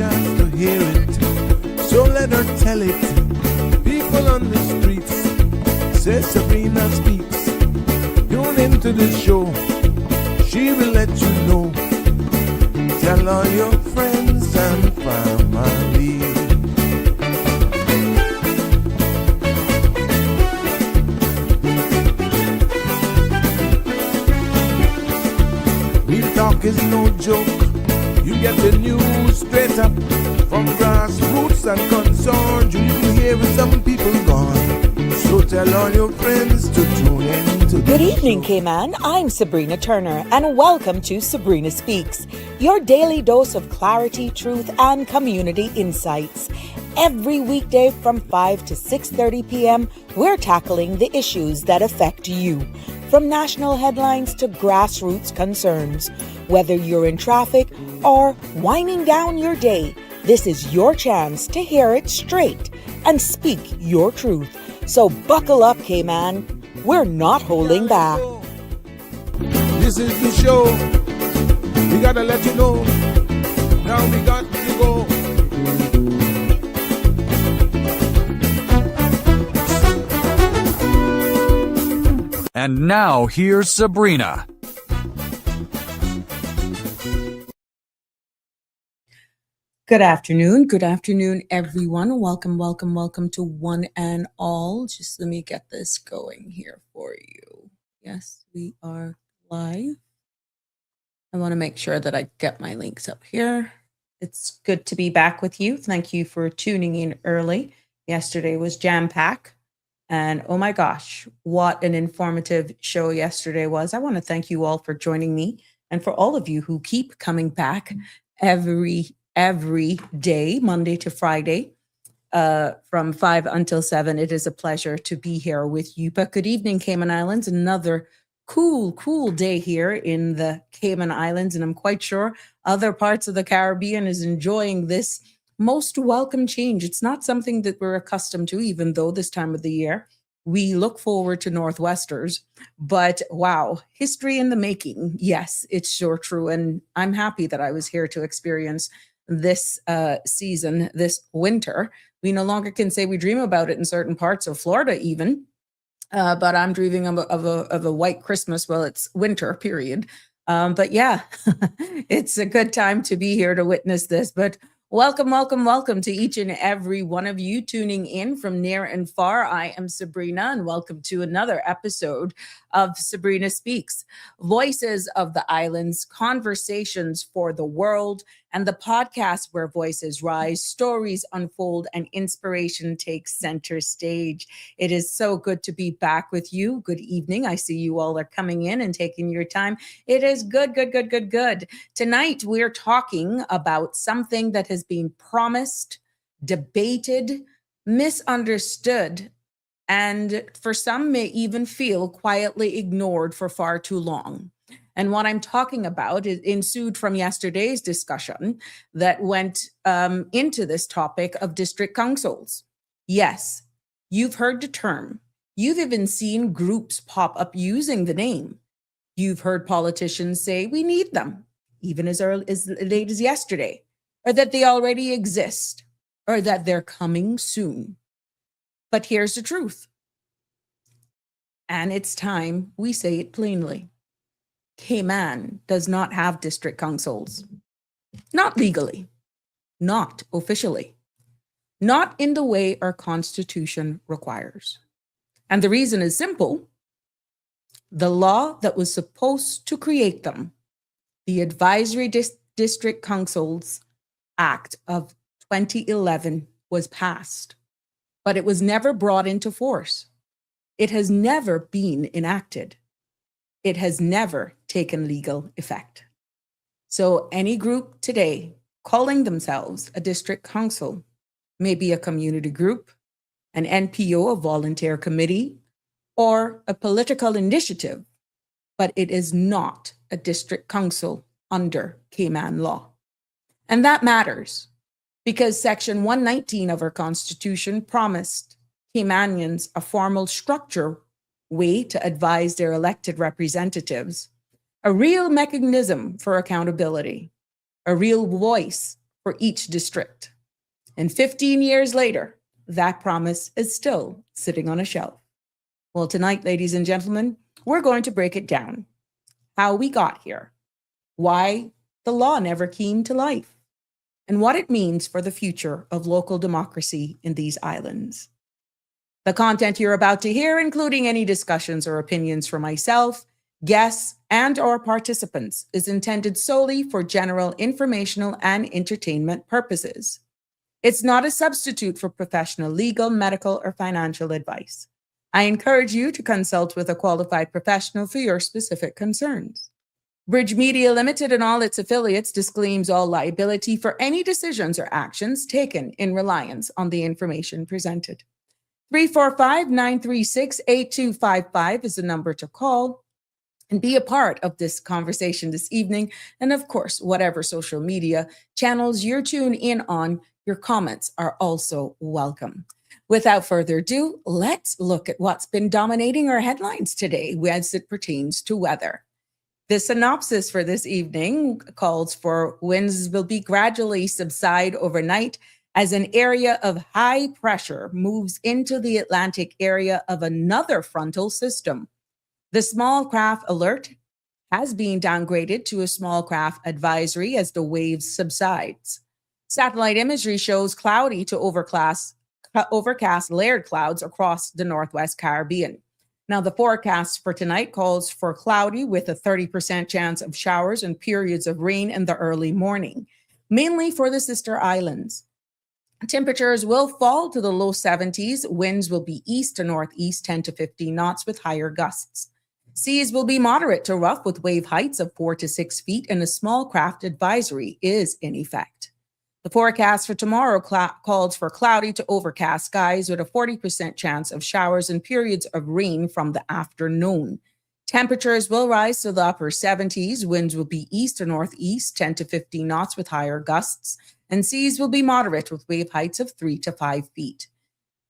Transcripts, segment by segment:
chance to hear it, so let her tell it. People on the streets say Sabrina speaks. Tune into the show, she will let you know. Tell all your friends and family. Real talk is no joke. You get the news straight up from grassroots and concerns. You hear some people gone. So tell all your friends to tune in to Good evening, Cayman. I'm Sabrina Turner, and welcome to Sabrina Speaks, your daily dose of clarity, truth, and community insights. Every weekday from 5 to 6:30 p.m., we're tackling the issues that affect you, from national headlines to grassroots concerns. Whether you're in traffic or winding down your day, this is your chance to hear it straight and speak your truth. So buckle up, Cayman. We're not holding back. This is the show. We gotta let you know. Now we got to go. And now here's Sabrina. Good afternoon, everyone. Welcome to one and all. Just let me get this going here for you. Yes, we are live. I want to make sure that I get my links up here. It's good to be back with you. Thank you for tuning in early. Yesterday was jam-pack. And oh my gosh, what an informative show yesterday was. I want to thank you all for joining me and for all of you who keep coming back every day, Monday to Friday, from 5 until 7. It is a pleasure to be here with you. But good evening, Cayman Islands. Another cool day here in the Cayman Islands. And I'm quite sure other parts of the Caribbean is enjoying this most welcome change. It's not something that we're accustomed to, even though this time of the year we look forward to Northwesters. But wow, history in the making. Yes, it's sure true. And I'm happy that I was here to experience this season, this winter. We no longer can say we dream about it in certain parts of Florida even, but I'm dreaming of a white Christmas. Well, it's winter, period. But yeah, it's a good time to be here to witness this. But welcome to each and every one of you tuning in from near and far. I am Sabrina, and welcome to another episode of Sabrina Speaks, Voices of the Islands, Conversations for the World, and the podcast where voices rise, stories unfold, and inspiration takes center stage. It is so good to be back with you. Good evening. I see you all are coming in and taking your time. It is good. Tonight, we're talking about something that has been promised, debated, misunderstood, and for some may even feel quietly ignored for far too long. And what I'm talking about is ensued from yesterday's discussion that went into this topic of district councils. Yes, you've heard the term. You've even seen groups pop up using the name. You've heard politicians say we need them, even as late as yesterday, or that they already exist, or that they're coming soon. But here's the truth. And it's time we say it plainly. Cayman does not have district councils. Not legally, not officially, not in the way our Constitution requires. And the reason is simple. The law that was supposed to create them, the Advisory District Councils Act of 2011, was passed, but it was never brought into force. It has never been enacted. It has never taken legal effect. So any group today calling themselves a district council may be a community group, an NPO, a volunteer committee, or a political initiative, but it is not a district council under Cayman law. And that matters because Section 119 of our Constitution promised Caymanians a formal structure way to advise their elected representatives, a real mechanism for accountability, a real voice for each district. And 15 years later, that promise is still sitting on a shelf. Well, tonight, ladies and gentlemen, we're going to break it down. How we got here, why the law never came to life, and what it means for the future of local democracy in these islands. The content you're about to hear, including any discussions or opinions from myself, guests, and/or participants, is intended solely for general informational and entertainment purposes. It's not a substitute for professional legal, medical, or financial advice. I encourage you to consult with a qualified professional for your specific concerns. Bridge Media Limited and all its affiliates disclaims all liability for any decisions or actions taken in reliance on the information presented. 345-936-8255 is the number to call and be a part of this conversation this evening. And of course, whatever social media channels you're tuned in on, your comments are also welcome. Without further ado, let's look at what's been dominating our headlines today as it pertains to weather. The synopsis for this evening calls for winds will be gradually subside overnight as an area of high pressure moves into the Atlantic area of another frontal system. The small craft alert has been downgraded to a small craft advisory as the waves subsides. Satellite imagery shows cloudy to overcast layered clouds across the Northwest Caribbean. Now, the forecast for tonight calls for cloudy with a 30% chance of showers and periods of rain in the early morning, mainly for the sister islands. Temperatures will fall to the low 70s. Winds will be east to northeast 10 to 15 knots with higher gusts. Seas will be moderate to rough with wave heights of 4 to 6 feet, and a small craft advisory is in effect. The forecast for tomorrow calls for cloudy to overcast skies with a 40% chance of showers and periods of rain from the afternoon. Temperatures will rise to the upper 70s. Winds will be east to northeast 10 to 15 knots with higher gusts, and seas will be moderate with wave heights of 3 to 5 feet.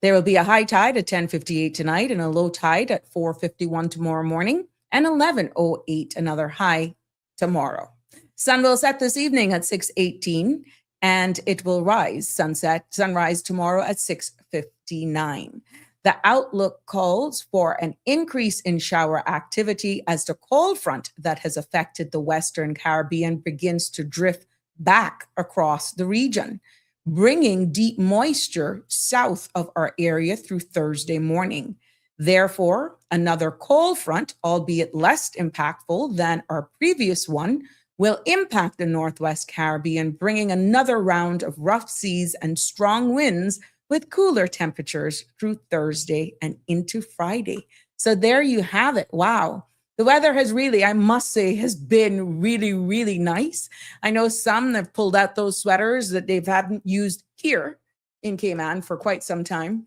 There will be a high tide at 10:58 tonight and a low tide at 4:51 tomorrow morning and 11:08 another high tomorrow. Sun will set this evening at 6:18 and it will sunrise tomorrow at 6:59. The outlook calls for an increase in shower activity as the cold front that has affected the Western Caribbean begins to drift back across the region, bringing deep moisture south of our area through Thursday morning. Therefore, another cold front, albeit less impactful than our previous one, will impact the Northwest Caribbean, bringing another round of rough seas and strong winds with cooler temperatures through Thursday and into Friday. So there you have it. Wow. The weather has really, I must say, has been really, really nice. I know some have pulled out those sweaters that they haven't used here in Cayman for quite some time.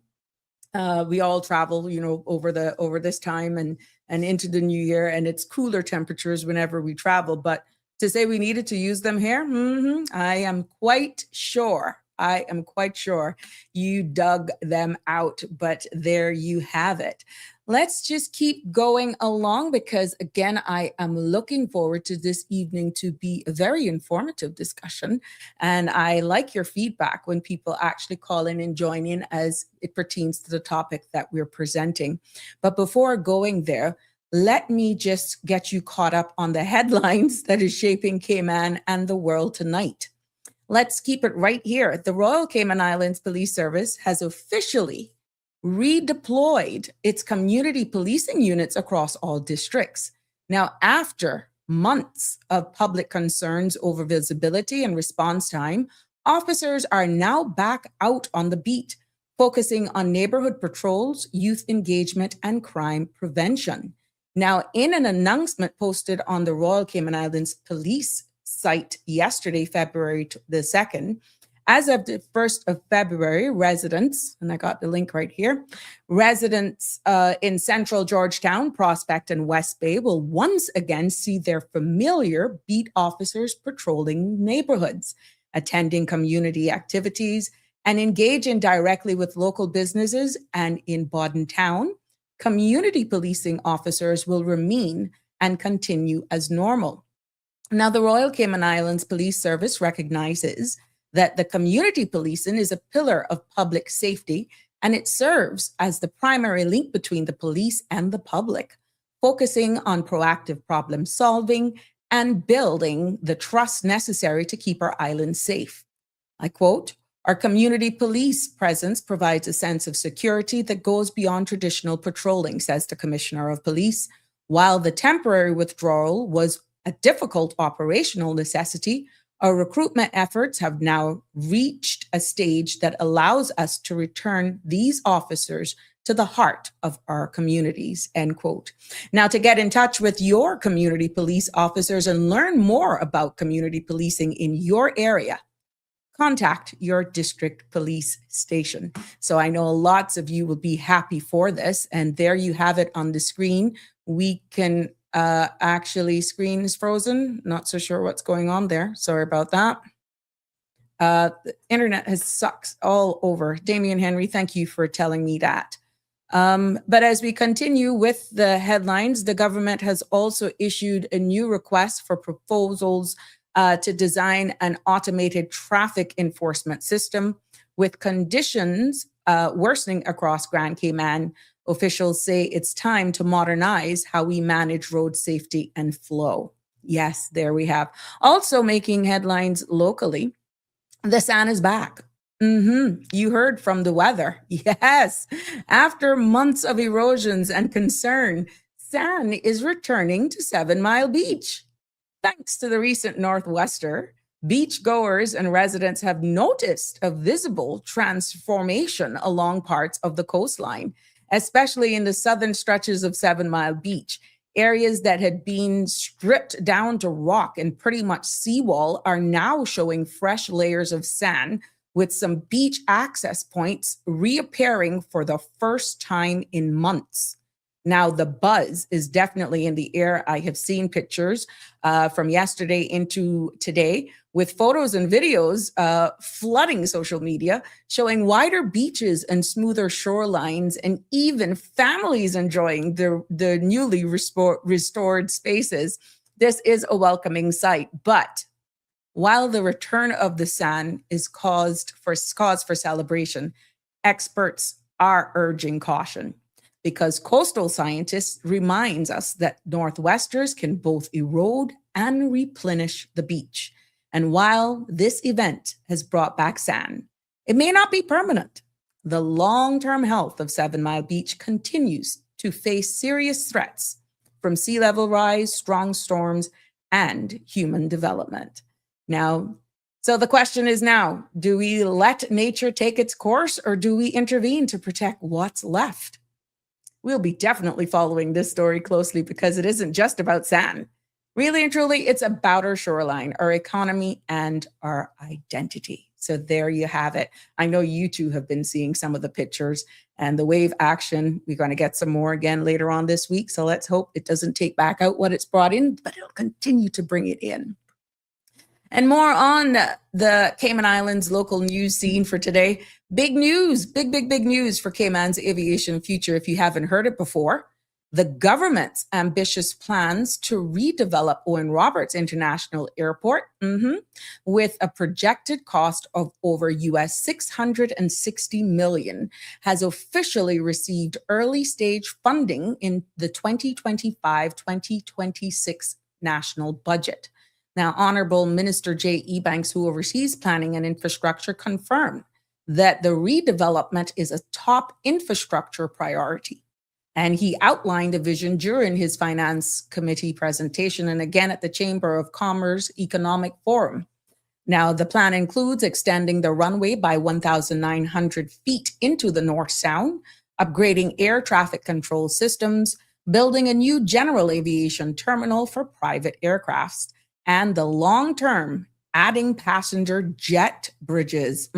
We all travel, over this time and into the new year, and it's cooler temperatures whenever we travel. But to say we needed to use them here, I am quite sure you dug them out, but there you have it. Let's just keep going along because, again, I am looking forward to this evening to be a very informative discussion. And I like your feedback when people actually call in and join in as it pertains to the topic that we're presenting. But before going there, let me just get you caught up on the headlines that is shaping Cayman and the world tonight. Let's keep it right here. The Royal Cayman Islands Police Service has officially redeployed its community policing units across all districts. Now, after months of public concerns over visibility and response time, officers are now back out on the beat, focusing on neighborhood patrols, youth engagement, and crime prevention. Now, in an announcement posted on the Royal Cayman Islands Police site yesterday, February the 2nd, as of the 1st of February, residents, and I got the link right here, residents in Central Georgetown, Prospect, and West Bay will once again see their familiar beat officers patrolling neighborhoods, attending community activities, and engaging directly with local businesses. And in Bodden Town, community policing officers will remain and continue as normal. Now, the Royal Cayman Islands Police Service recognizes that the community policing is a pillar of public safety, and it serves as the primary link between the police and the public, focusing on proactive problem solving and building the trust necessary to keep our island safe. I quote, "Our community police presence provides a sense of security that goes beyond traditional patrolling," says the Commissioner of Police. While the temporary withdrawal was a difficult operational necessity, our recruitment efforts have now reached a stage that allows us to return these officers to the heart of our communities, end quote. Now, to get in touch with your community police officers and learn more about community policing in your area, contact your district police station. So I know lots of you will be happy for this. And there you have it on the screen. We can actually, screen is frozen. Not so sure what's going on there. Sorry about that. The internet has sucked all over. Damian Henry, thank you for telling me that. But as we continue with the headlines, the government has also issued a new request for proposals to design an automated traffic enforcement system. With conditions worsening across Grand Cayman, officials say it's time to modernize how we manage road safety and flow. Yes, there we have. Also making headlines locally, the SAN is back. You heard from the weather. Yes. After months of erosions and concern, SAN is returning to 7 Mile Beach. Thanks to the recent northwester, beachgoers and residents have noticed a visible transformation along parts of the coastline, especially in the southern stretches of 7 Mile Beach. Areas that had been stripped down to rock and pretty much seawall are now showing fresh layers of sand, with some beach access points reappearing for the first time in months. Now, the buzz is definitely in the air. I have seen pictures from yesterday into today with photos and videos flooding social media, showing wider beaches and smoother shorelines, and even families enjoying the newly restored spaces. This is a welcoming sight. But while the return of the sand is cause for celebration, experts are urging caution, because coastal scientists reminds us that northwesters can both erode and replenish the beach. And while this event has brought back sand, it may not be permanent. The long-term health of 7 Mile Beach continues to face serious threats from sea level rise, strong storms, and human development. Now, so the question is now, do we let nature take its course, or do we intervene to protect what's left? We'll be definitely following this story closely, because it isn't just about sand. Really and truly, it's about our shoreline, our economy, and our identity. So there you have it. I know you two have been seeing some of the pictures and the wave action. We're going to get some more again later on this week. So let's hope it doesn't take back out what it's brought in, but it'll continue to bring it in. And more on the Cayman Islands local news scene for today. Big news, big news for Cayman's aviation future if you haven't heard it before. The government's ambitious plans to redevelop Owen Roberts International Airport, with a projected cost of over US $660 million, has officially received early stage funding in the 2025-2026 national budget. Now, Honorable Minister J. Ebanks, who oversees planning and infrastructure, confirmed that the redevelopment is a top infrastructure priority. And he outlined a vision during his Finance Committee presentation and again at the Chamber of Commerce Economic Forum. Now, the plan includes extending the runway by 1,900 feet into the North Sound, upgrading air traffic control systems, building a new general aviation terminal for private aircrafts, and the long-term adding passenger jet bridges,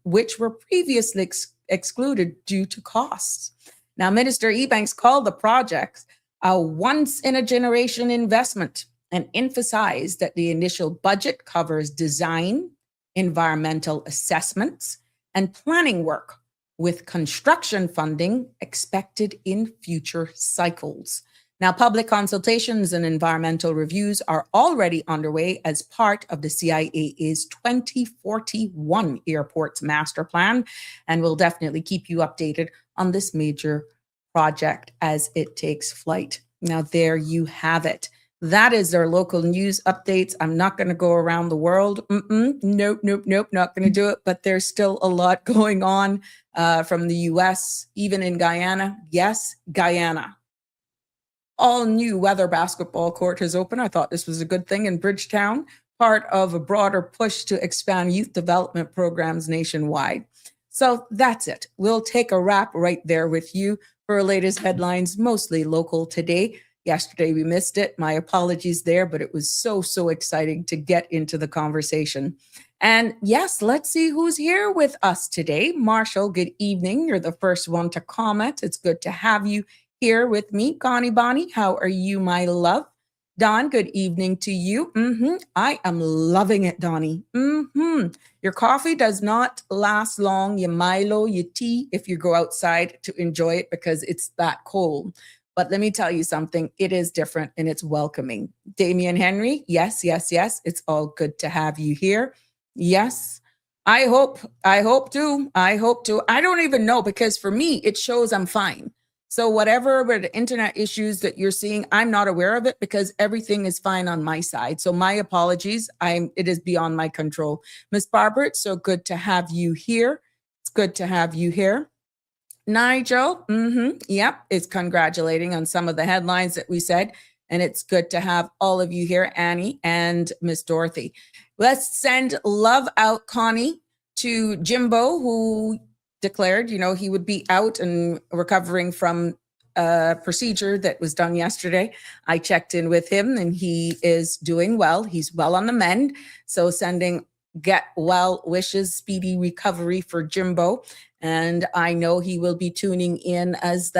which were previously excluded due to costs. Now, Minister Ebanks called the project a once-in-a-generation investment and emphasized that the initial budget covers design, environmental assessments, and planning work, with construction funding expected in future cycles. Now, public consultations and environmental reviews are already underway as part of the CIA's 2041 Airports Master Plan, and we'll definitely keep you updated on this major project as it takes flight. Now, there you have it. That is our local news updates. I'm not going to go around the world. Nope, not going to do it. But there's still a lot going on from the US, even in Guyana. Yes, Guyana. All new weather basketball court has opened. I thought this was a good thing in Bridgetown, part of a broader push to expand youth development programs nationwide. So that's it. We'll take a wrap right there with you for our latest headlines, mostly local today. Yesterday, we missed it. My apologies there, but it was so exciting to get into the conversation. And yes, let's see who's here with us today. Marshall, good evening. You're the first one to comment. It's good to have you here with me. Connie Bonnie, how are you, my love? Don, good evening to you. I am loving it, Donnie. Your coffee does not last long. Your Milo, your tea, if you go outside to enjoy it because it's that cold. But let me tell you something, it is different and it's welcoming. Damian Henry, yes. It's all good to have you here. Yes, I hope to. I don't even know because for me, it shows I'm fine. So whatever were the internet issues that you're seeing, I'm not aware of it because everything is fine on my side. So my apologies. It is beyond my control. Miss Barbara, it's so good to have you here. It's good to have you here. Nigel, yep, is congratulating on some of the headlines that we said. And it's good to have all of you here, Annie and Miss Dorothy. Let's send love out, Connie, to Jimbo, who declared, he would be out and recovering from a procedure that was done yesterday. I checked in with him and he is doing well. He's well on the mend. So sending get well wishes, speedy recovery for Jimbo. And I know he will be tuning in as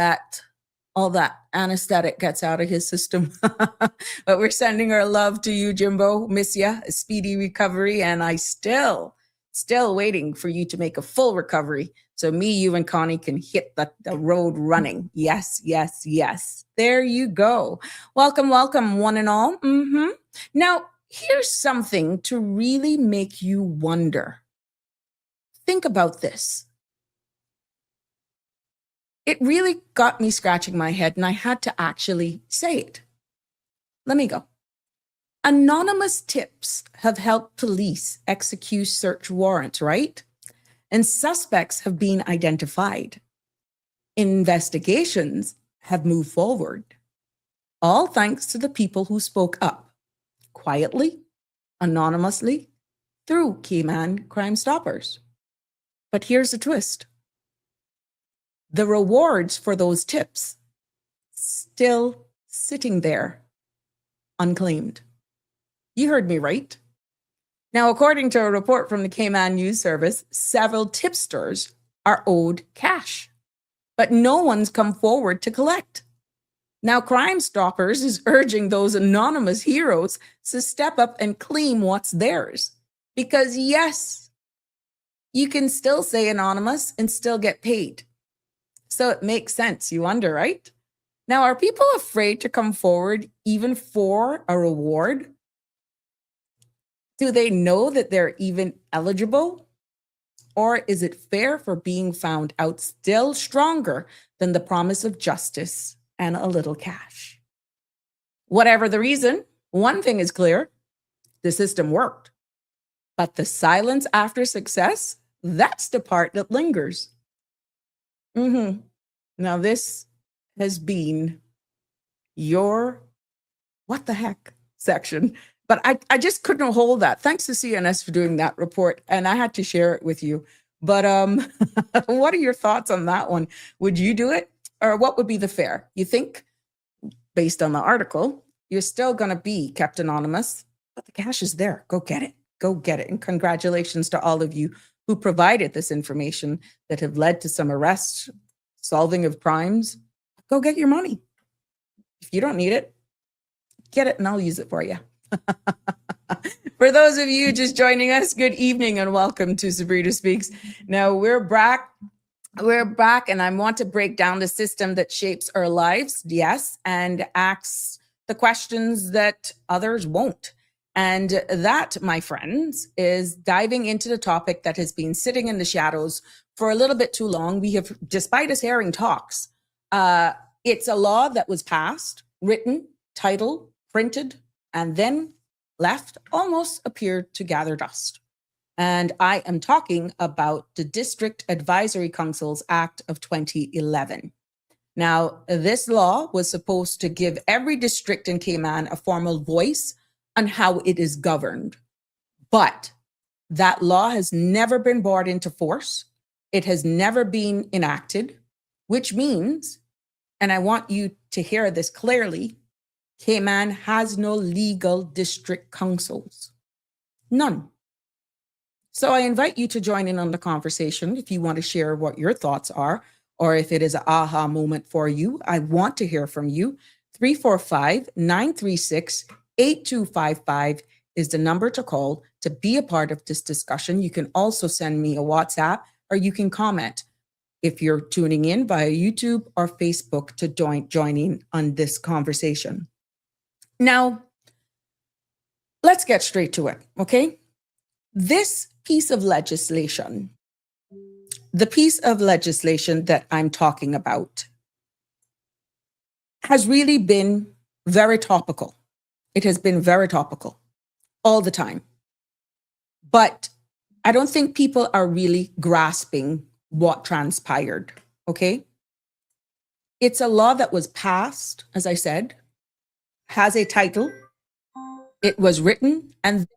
all that anesthetic gets out of his system. But we're sending our love to you, Jimbo. Miss ya, a speedy recovery. And I still waiting for you to make a full recovery. So me, you, and Connie can hit the road running. Yes. There you go. Welcome, one and all. Now, here's something to really make you wonder. Think about this. It really got me scratching my head, and I had to actually say it. Let me go. Anonymous tips have helped police execute search warrants, right? And suspects have been identified. Investigations have moved forward. All thanks to the people who spoke up, quietly, anonymously, through Cayman Crime Stoppers. But here's the twist. The rewards for those tips still sitting there, unclaimed. You heard me right. Now, according to a report from the Cayman News Service, several tipsters are owed cash, but no one's come forward to collect. Now, Crime Stoppers is urging those anonymous heroes to step up and claim what's theirs. Because yes, you can still say anonymous and still get paid. So it makes sense, you wonder, right? Now, are people afraid to come forward even for a reward? Do they know that they're even eligible? Or is it fair for being found out still stronger than the promise of justice and a little cash? Whatever the reason, one thing is clear, the system worked. But the silence after success, that's the part that lingers. Now, this has been your what the heck section. But I just couldn't hold that. Thanks to CNS for doing that report. And I had to share it with you. But what are your thoughts on that one? Would you do it? Or what would be the fair? You think, based on the article, you're still going to be kept anonymous, but the cash is there. Go get it. Go get it. And congratulations to all of you who provided this information that have led to some arrests, solving of crimes. Go get your money. If you don't need it, get it and I'll use it for you. For those of you just joining us, good evening and welcome to Sabrina Speaks. Now we're back We're back, and I want to break down the system that shapes our lives, yes, and asks the questions that others won't. And that, my friends, is diving into the topic that has been sitting in the shadows for a little bit too long. We have, despite us hearing talks, it's a law that was passed, written, titled, printed, and then left, almost appeared to gather dust. And I am talking about the District Advisory Councils Act of 2011. Now, this law was supposed to give every district in Cayman a formal voice on how it is governed. But that law has never been brought into force. It has never been enacted, which means, and I want you to hear this clearly, Cayman has no legal district councils. None. So I invite you to join in on the conversation if you want to share what your thoughts are, or if it is an aha moment for you. I want to hear from you. 345-936-8255 is the number to call to be a part of this discussion. You can also send me a WhatsApp, or you can comment if you're tuning in via YouTube or Facebook to join in on this conversation. Now, let's get straight to it, okay? This piece of legislation, the piece of legislation that I'm talking about, has really been very topical. It has been very topical all the time. But I don't think people are really grasping what transpired, okay? It's a law that was passed, as I said, has a title, it was written, and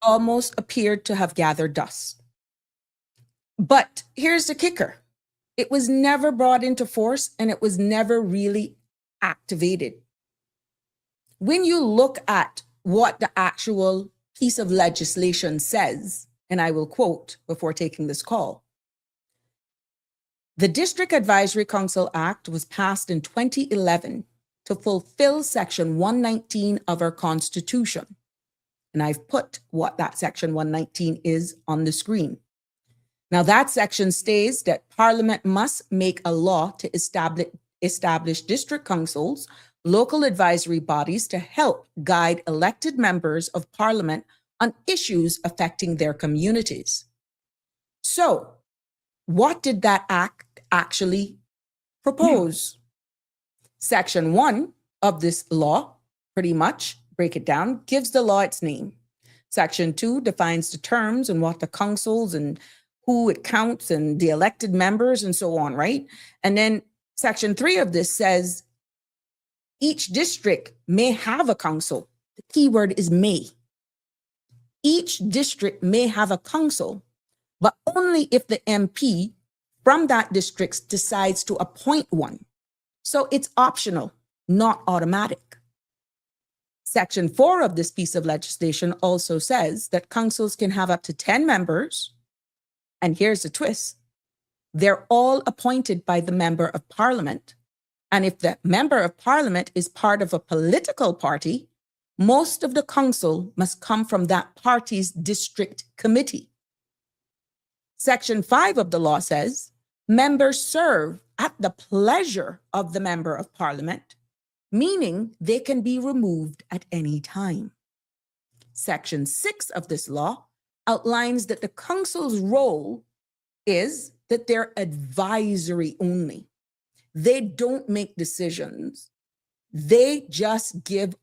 almost appeared to have gathered dust. But here's the kicker. It was never brought into force, and it was never really activated. When you look at what the actual piece of legislation says, and I will quote before taking this call, the District Advisory Council Act was passed in 2011 to fulfill Section 119 of our Constitution. And I've put what that Section 119 is on the screen. Now, that section states that Parliament must make a law to establish district councils, local advisory bodies to help guide elected members of Parliament on issues affecting their communities. So, what did that act actually propose? Section 1 of this law, pretty much, break it down, gives the law its name. Section 2 defines the terms and what the councils and who it counts and the elected members and so on, right? And then Section 3 of this says each district may have a council. The key word is may. Each district may have a council, but only if the MP from that district decides to appoint one. So it's optional, not automatic. Section 4 of this piece of legislation also says that councils can have up to 10 members. And here's the twist. They're all appointed by the member of parliament. And if the member of parliament is part of a political party, most of the council must come from that party's district committee. Section 5 of the law says members serve at the pleasure of the member of parliament, meaning they can be removed at any time. Section 6 of this law outlines that the council's role is that they're advisory only. They don't make decisions. They just give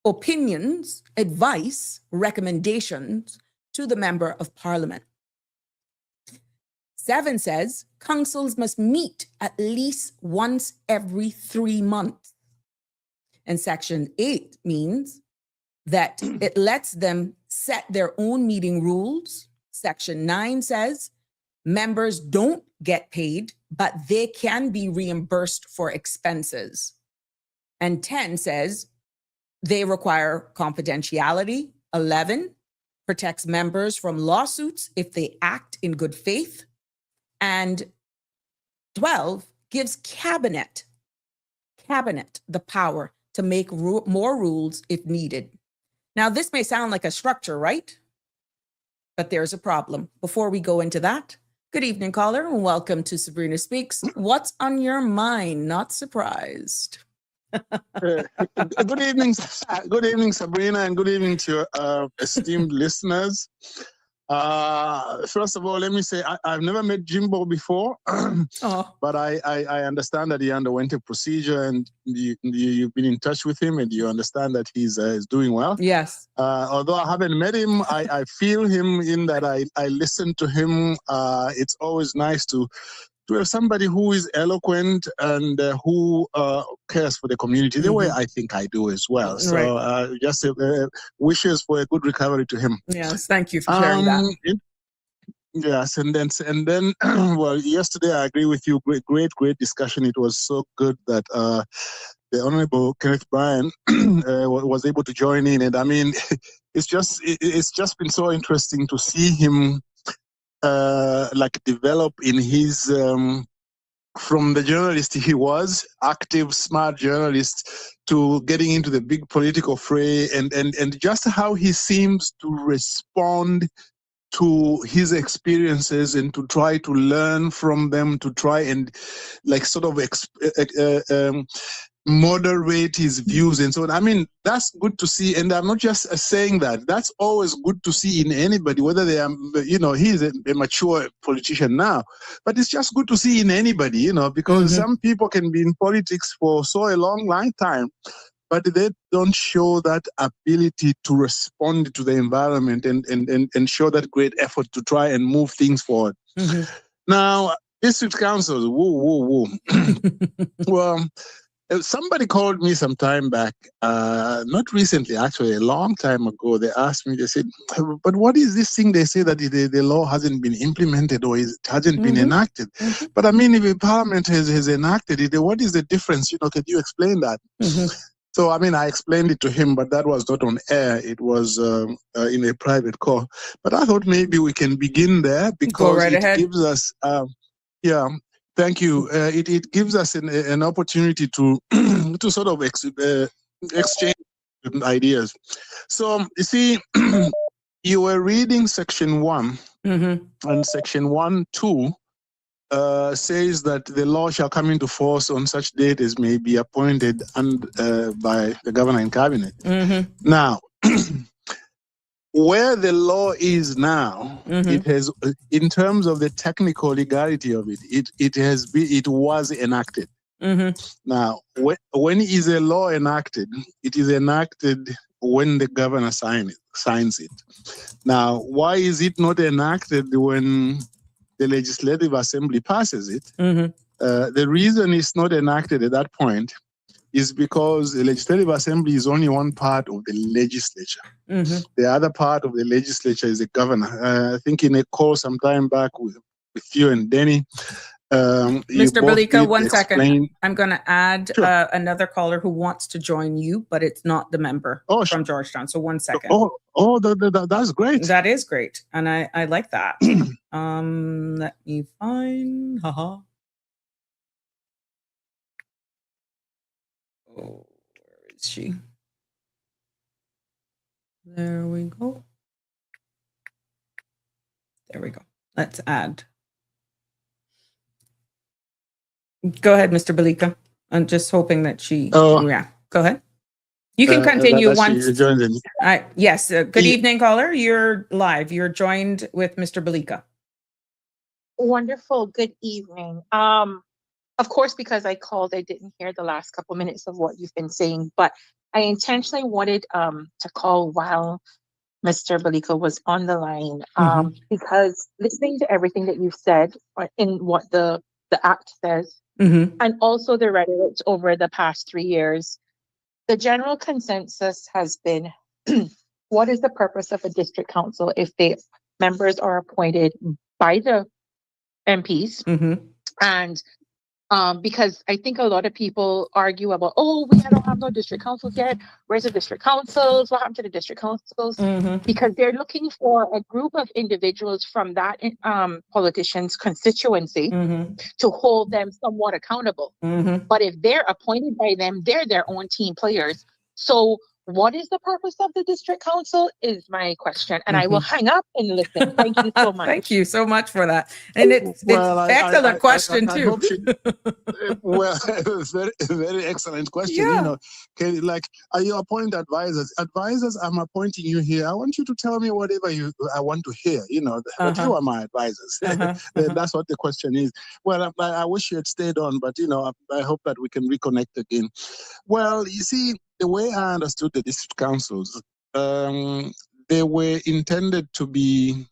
opinions, advice, recommendations to the member of parliament. 7 says councils must meet at least once every 3 months. And Section 8 means that it lets them set their own meeting rules. Section 9 says members don't get paid, but they can be reimbursed for expenses. And 10 says they require confidentiality. 11 protects members from lawsuits if they act in good faith. And 12 gives cabinet the power to make more rules if needed. Now, this may sound like a structure, right? But there's a problem. Before we go into that, Good evening, caller, and welcome to Sabrina Speaks. What's on your mind? Not surprised. Good evening, Sabrina, and good evening to your esteemed listeners. First of all, let me say I've never met Jimbo before, but I understand that he underwent a procedure, and you've been in touch with him, and you understand that he's doing well. Yes. Although I haven't met him, I feel him in that I listen to him. It's always nice to have somebody who is eloquent and who cares for the community the way I think I do as well. So just wishes for a good recovery to him. Yes, thank you for sharing that. Yes, and then well, yesterday I agree with you. Great discussion. It was so good that the Honorable Kenneth Bryan was able to join in, and I mean, it's just been so interesting to see him like develop in his from the journalist he was, active, smart journalist, to getting into the big political fray, and just how he seems to respond to his experiences and to try to learn from them, to try and like sort of moderate his views and so on. I mean, that's good to see, and I'm not just saying that. That's always good to see in anybody, whether they are, he's a mature politician now, but it's just good to see in anybody, because some people can be in politics for so a long time, but they don't show that ability to respond to the environment and show that great effort to try and move things forward. Now, district councils, woo. Well, somebody called me some time back, not recently, actually, a long time ago. They asked me, they said, but what is this thing they say that the law hasn't been implemented or it hasn't been enacted? But I mean, if the parliament has enacted it, what is the difference? Can you explain that? So, I mean, I explained it to him, but that was not on air. It was in a private call. But I thought maybe we can begin there because it gives us, thank you. It gives us an opportunity to to sort of exchange ideas. So, you see, you were reading Section 1, and Section 1(2) says that the law shall come into force on such date as may be appointed by the governor and cabinet. Now, where the law is now, it has, in terms of the technical legality of it, it was enacted. Now, when is a law enacted? It is enacted when the governor signs it. Now, why is it not enacted when the Legislative Assembly passes it? The reason it's not enacted at that point is because the Legislative Assembly is only one part of the legislature. The other part of the legislature is the governor. I think in a call some time back with you and Denny, Mr. Belika, 1 second. I'm going to add another caller who wants to join you, but it's not the member from Georgetown. So 1 second. That's great. That is great. And I like that. Let me find. Oh, where is she? There we go. There we go. Let's add. Go ahead, Mr. Belika. I'm just hoping that she. Go ahead. You can continue once. Yes. Good evening, caller. You're live. You're joined with Mr. Belika. Wonderful. Good evening. Of course, because I called, I didn't hear the last couple minutes of what you've been saying, but I intentionally wanted to call while Mr. Belika was on the line because listening to everything that you've said in what the Act says, and also the rhetoric over the past 3 years, the general consensus has been, what is the purpose of a district council if the members are appointed by the MPs? And because I think a lot of people argue about, we don't have no district councils yet. Where's the district councils? What happened to the district councils? Because they're looking for a group of individuals from that politician's constituency to hold them somewhat accountable. But if they're appointed by them, they're their own team players. So what is the purpose of the district council is my question, and I will hang up and listen. Thank you so much. Thank you so much for that. And it's Well, excellent question I too. hope she. Well, very, very excellent question. Yeah. You know, like, are you appoint advisors? Advisors, I'm appointing you here. I want you to tell me whatever I want to hear. You know, but you are my advisors. That's what the question is. Well, I wish you had stayed on, but you know, I hope that we can reconnect again. Well, you see, the way I understood the district councils, they were intended to be,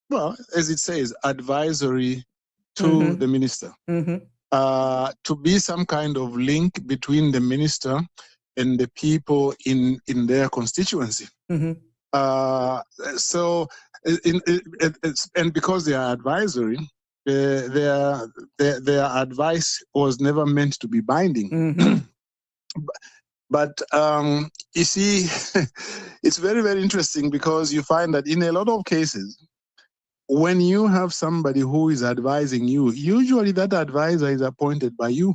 well, as it says, advisory to the minister. To be some kind of link between the minister and the people in their constituency. So, and because they are advisory, their advice was never meant to be binding. But you see, it's very, very interesting because you find that in a lot of cases, when you have somebody who is advising you, usually that advisor is appointed by you.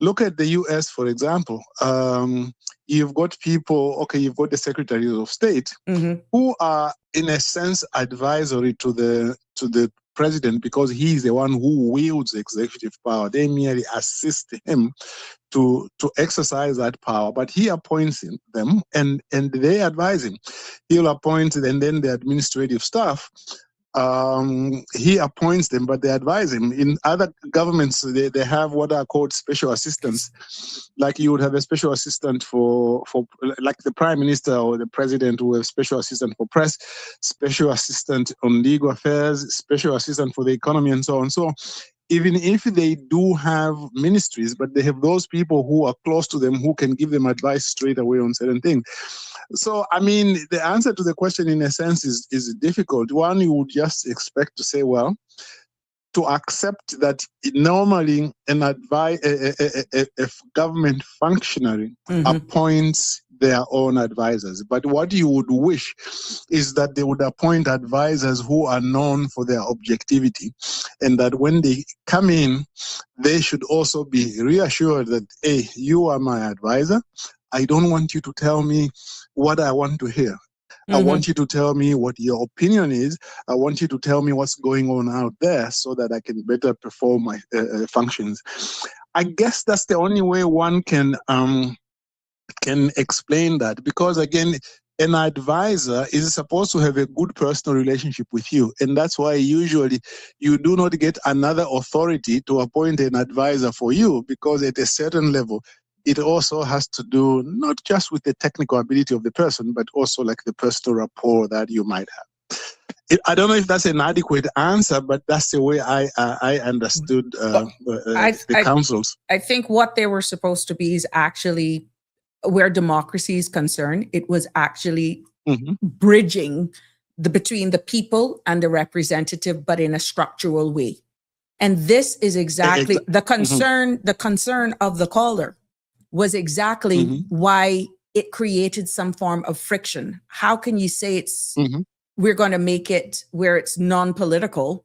Look at the US, for example. You've got people, okay, you've got the secretaries of state who are, in a sense, advisory to the president because he is the one who wields executive power. They merely assist him to exercise that power, but he appoints them and they advise him. He'll appoint, and then the administrative staff, he appoints them, but they advise him. In other governments, they have what are called special assistants. Like you would have a special assistant for like the prime minister or the president who have special assistant for press, special assistant on legal affairs, special assistant for the economy, and so on. So even if they do have ministries, but they have those people who are close to them who can give them advice straight away on certain things. So, I mean, the answer to the question, in a sense, is difficult. One, you would just expect to say, well, to accept that normally a government functionary appoints their own advisors. But what you would wish is that they would appoint advisors who are known for their objectivity, and that when they come in, they should also be reassured that, hey, you are my advisor. I don't want you to tell me what I want to hear. I want you to tell me what your opinion is. I want you to tell me what's going on out there so that I can better perform my functions. I guess that's the only way one can explain that, because again, an advisor is supposed to have a good personal relationship with you, and that's why usually you do not get another authority to appoint an advisor for you, because at a certain level it also has to do not just with the technical ability of the person, but also like the personal rapport that you might have. I don't know if that's an adequate answer, but that's the way I understood the councils. I think what they were supposed to be is actually, where democracy is concerned, it was actually bridging between the people and the representative, but in a structural way. And this is exactly the concern. The concern of the caller was exactly why it created some form of friction. How can you say it's we're going to make it where it's non-political,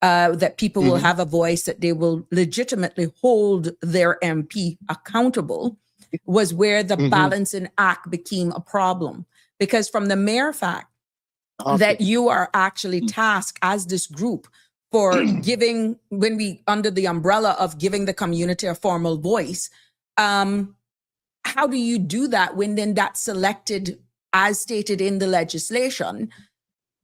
that people will have a voice, that they will legitimately hold their MP accountable, was where the balancing act became a problem. Because from the mere fact that you are actually tasked as this group for giving, when we under the umbrella of giving the community a formal voice, how do you do that when then that's selected, as stated in the legislation,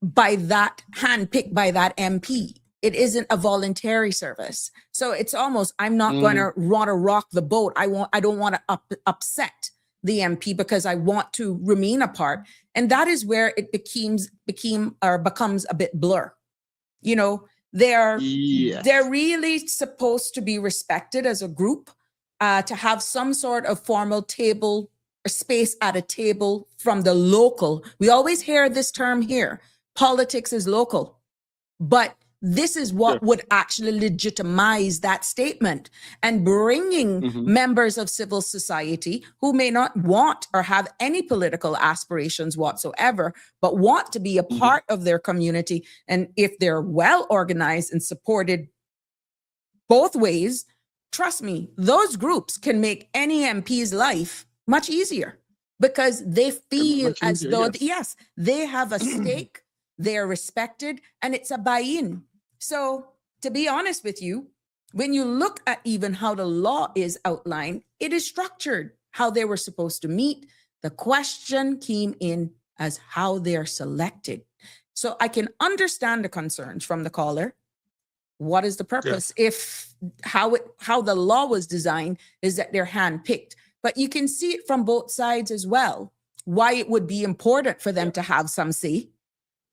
by that handpicked by that MP? It isn't a voluntary service. So it's almost, I'm not going to want to rock the boat. I don't want to upset the MP because I want to remain a part. And that is where it becomes a bit blur. You know, they're really supposed to be respected as a group, to have some sort of formal table or space at a table from the local. We always hear this term here, politics is local, but this is what would actually legitimize that statement, and bringing members of civil society who may not want or have any political aspirations whatsoever, but want to be a part of their community. And if they're well organized and supported both ways, trust me, those groups can make any MP's life much easier. because they feel much as easier, though, yes. yes, they have a stake, they are respected, and it's a buy-in. So to be honest with you, when you look at even how the law is outlined, it is structured how they were supposed to meet. The question came in as how they're selected. So I can understand the concerns from the caller. What is the purpose? If how the law was designed is that they're handpicked, but you can see it from both sides as well. Why it would be important for them to have some say.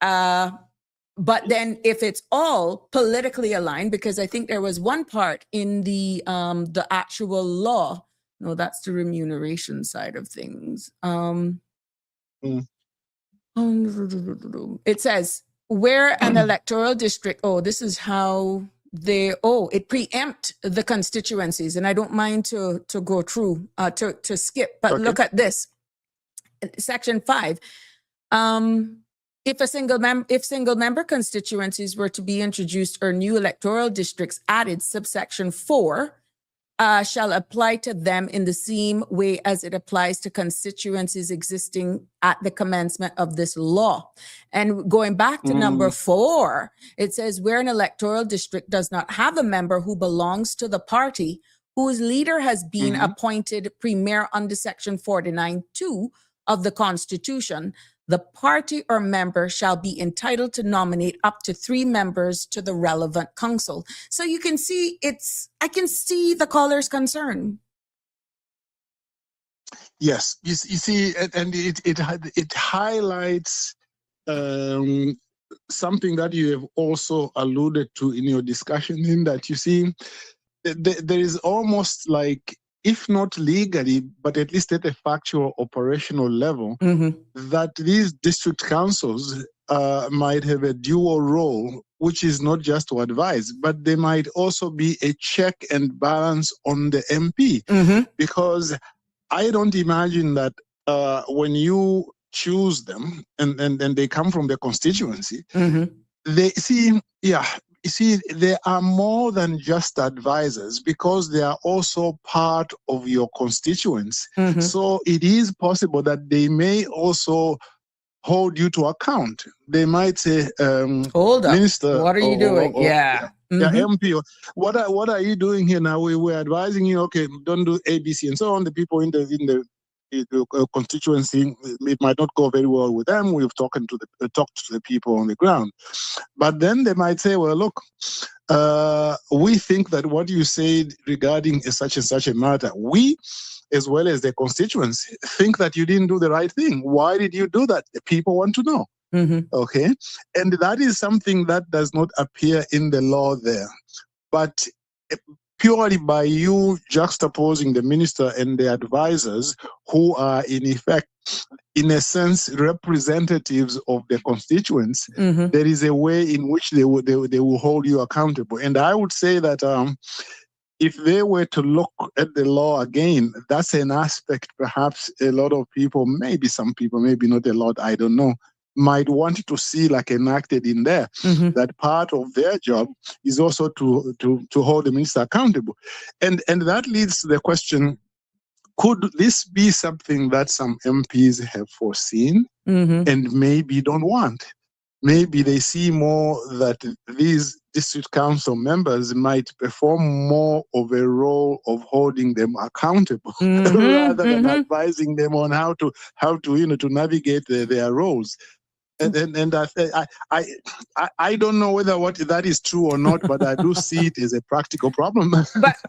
But then if it's all politically aligned, because I think there was one part in the actual law. No, that's the remuneration side of things. It says where an electoral district, this is how it preempt the constituencies. And I don't mind to go through, to skip, but look at this. Section 5. If single member constituencies were to be introduced or new electoral districts added, subsection 4 shall apply to them in the same way as it applies to constituencies existing at the commencement of this law. And going back to number 4, it says where an electoral district does not have a member who belongs to the party whose leader has been appointed premier under section 49(2) of the Constitution, the party or member shall be entitled to nominate up to 3 members to the relevant council. So you can see I can see the caller's concern. Yes, you see, and it highlights something that you have also alluded to in your discussion, in that you see there is almost like, if not legally, but at least at a factual operational level, that these district councils might have a dual role, which is not just to advise, but they might also be a check and balance on the MP. Because I don't imagine that when you choose them and they come from the constituency, they see, you see, they are more than just advisors, because they are also part of your constituents. So it is possible that they may also hold you to account. They might say, hold up, Minister, what are you doing? MP, what are you doing here now? We're advising you, okay, don't do ABC and so on. The people in the constituency, it might not go very well with them. We've talked to the people on the ground. But then they might say, well, look, we think that what you said regarding such and such a matter, we, as well as the constituents, think that you didn't do the right thing. Why did you do that? The people want to know. Okay? And that is something that does not appear in the law there. But purely by you juxtaposing the minister and the advisors, who are in effect, in a sense, representatives of the constituents, there is a way in which they will hold you accountable. And I would say that if they were to look at the law again, that's an aspect perhaps a lot of people, maybe some people, maybe not a lot, I don't know, might want to see like enacted in there. That part of their job is also to hold the minister accountable. And that leads to the question, could this be something that some MPs have foreseen and maybe don't want? Maybe they see more that these district council members might perform more of a role of holding them accountable rather than advising them on how to to navigate their roles. And I don't know whether what that is true or not, but I do see it as a practical problem.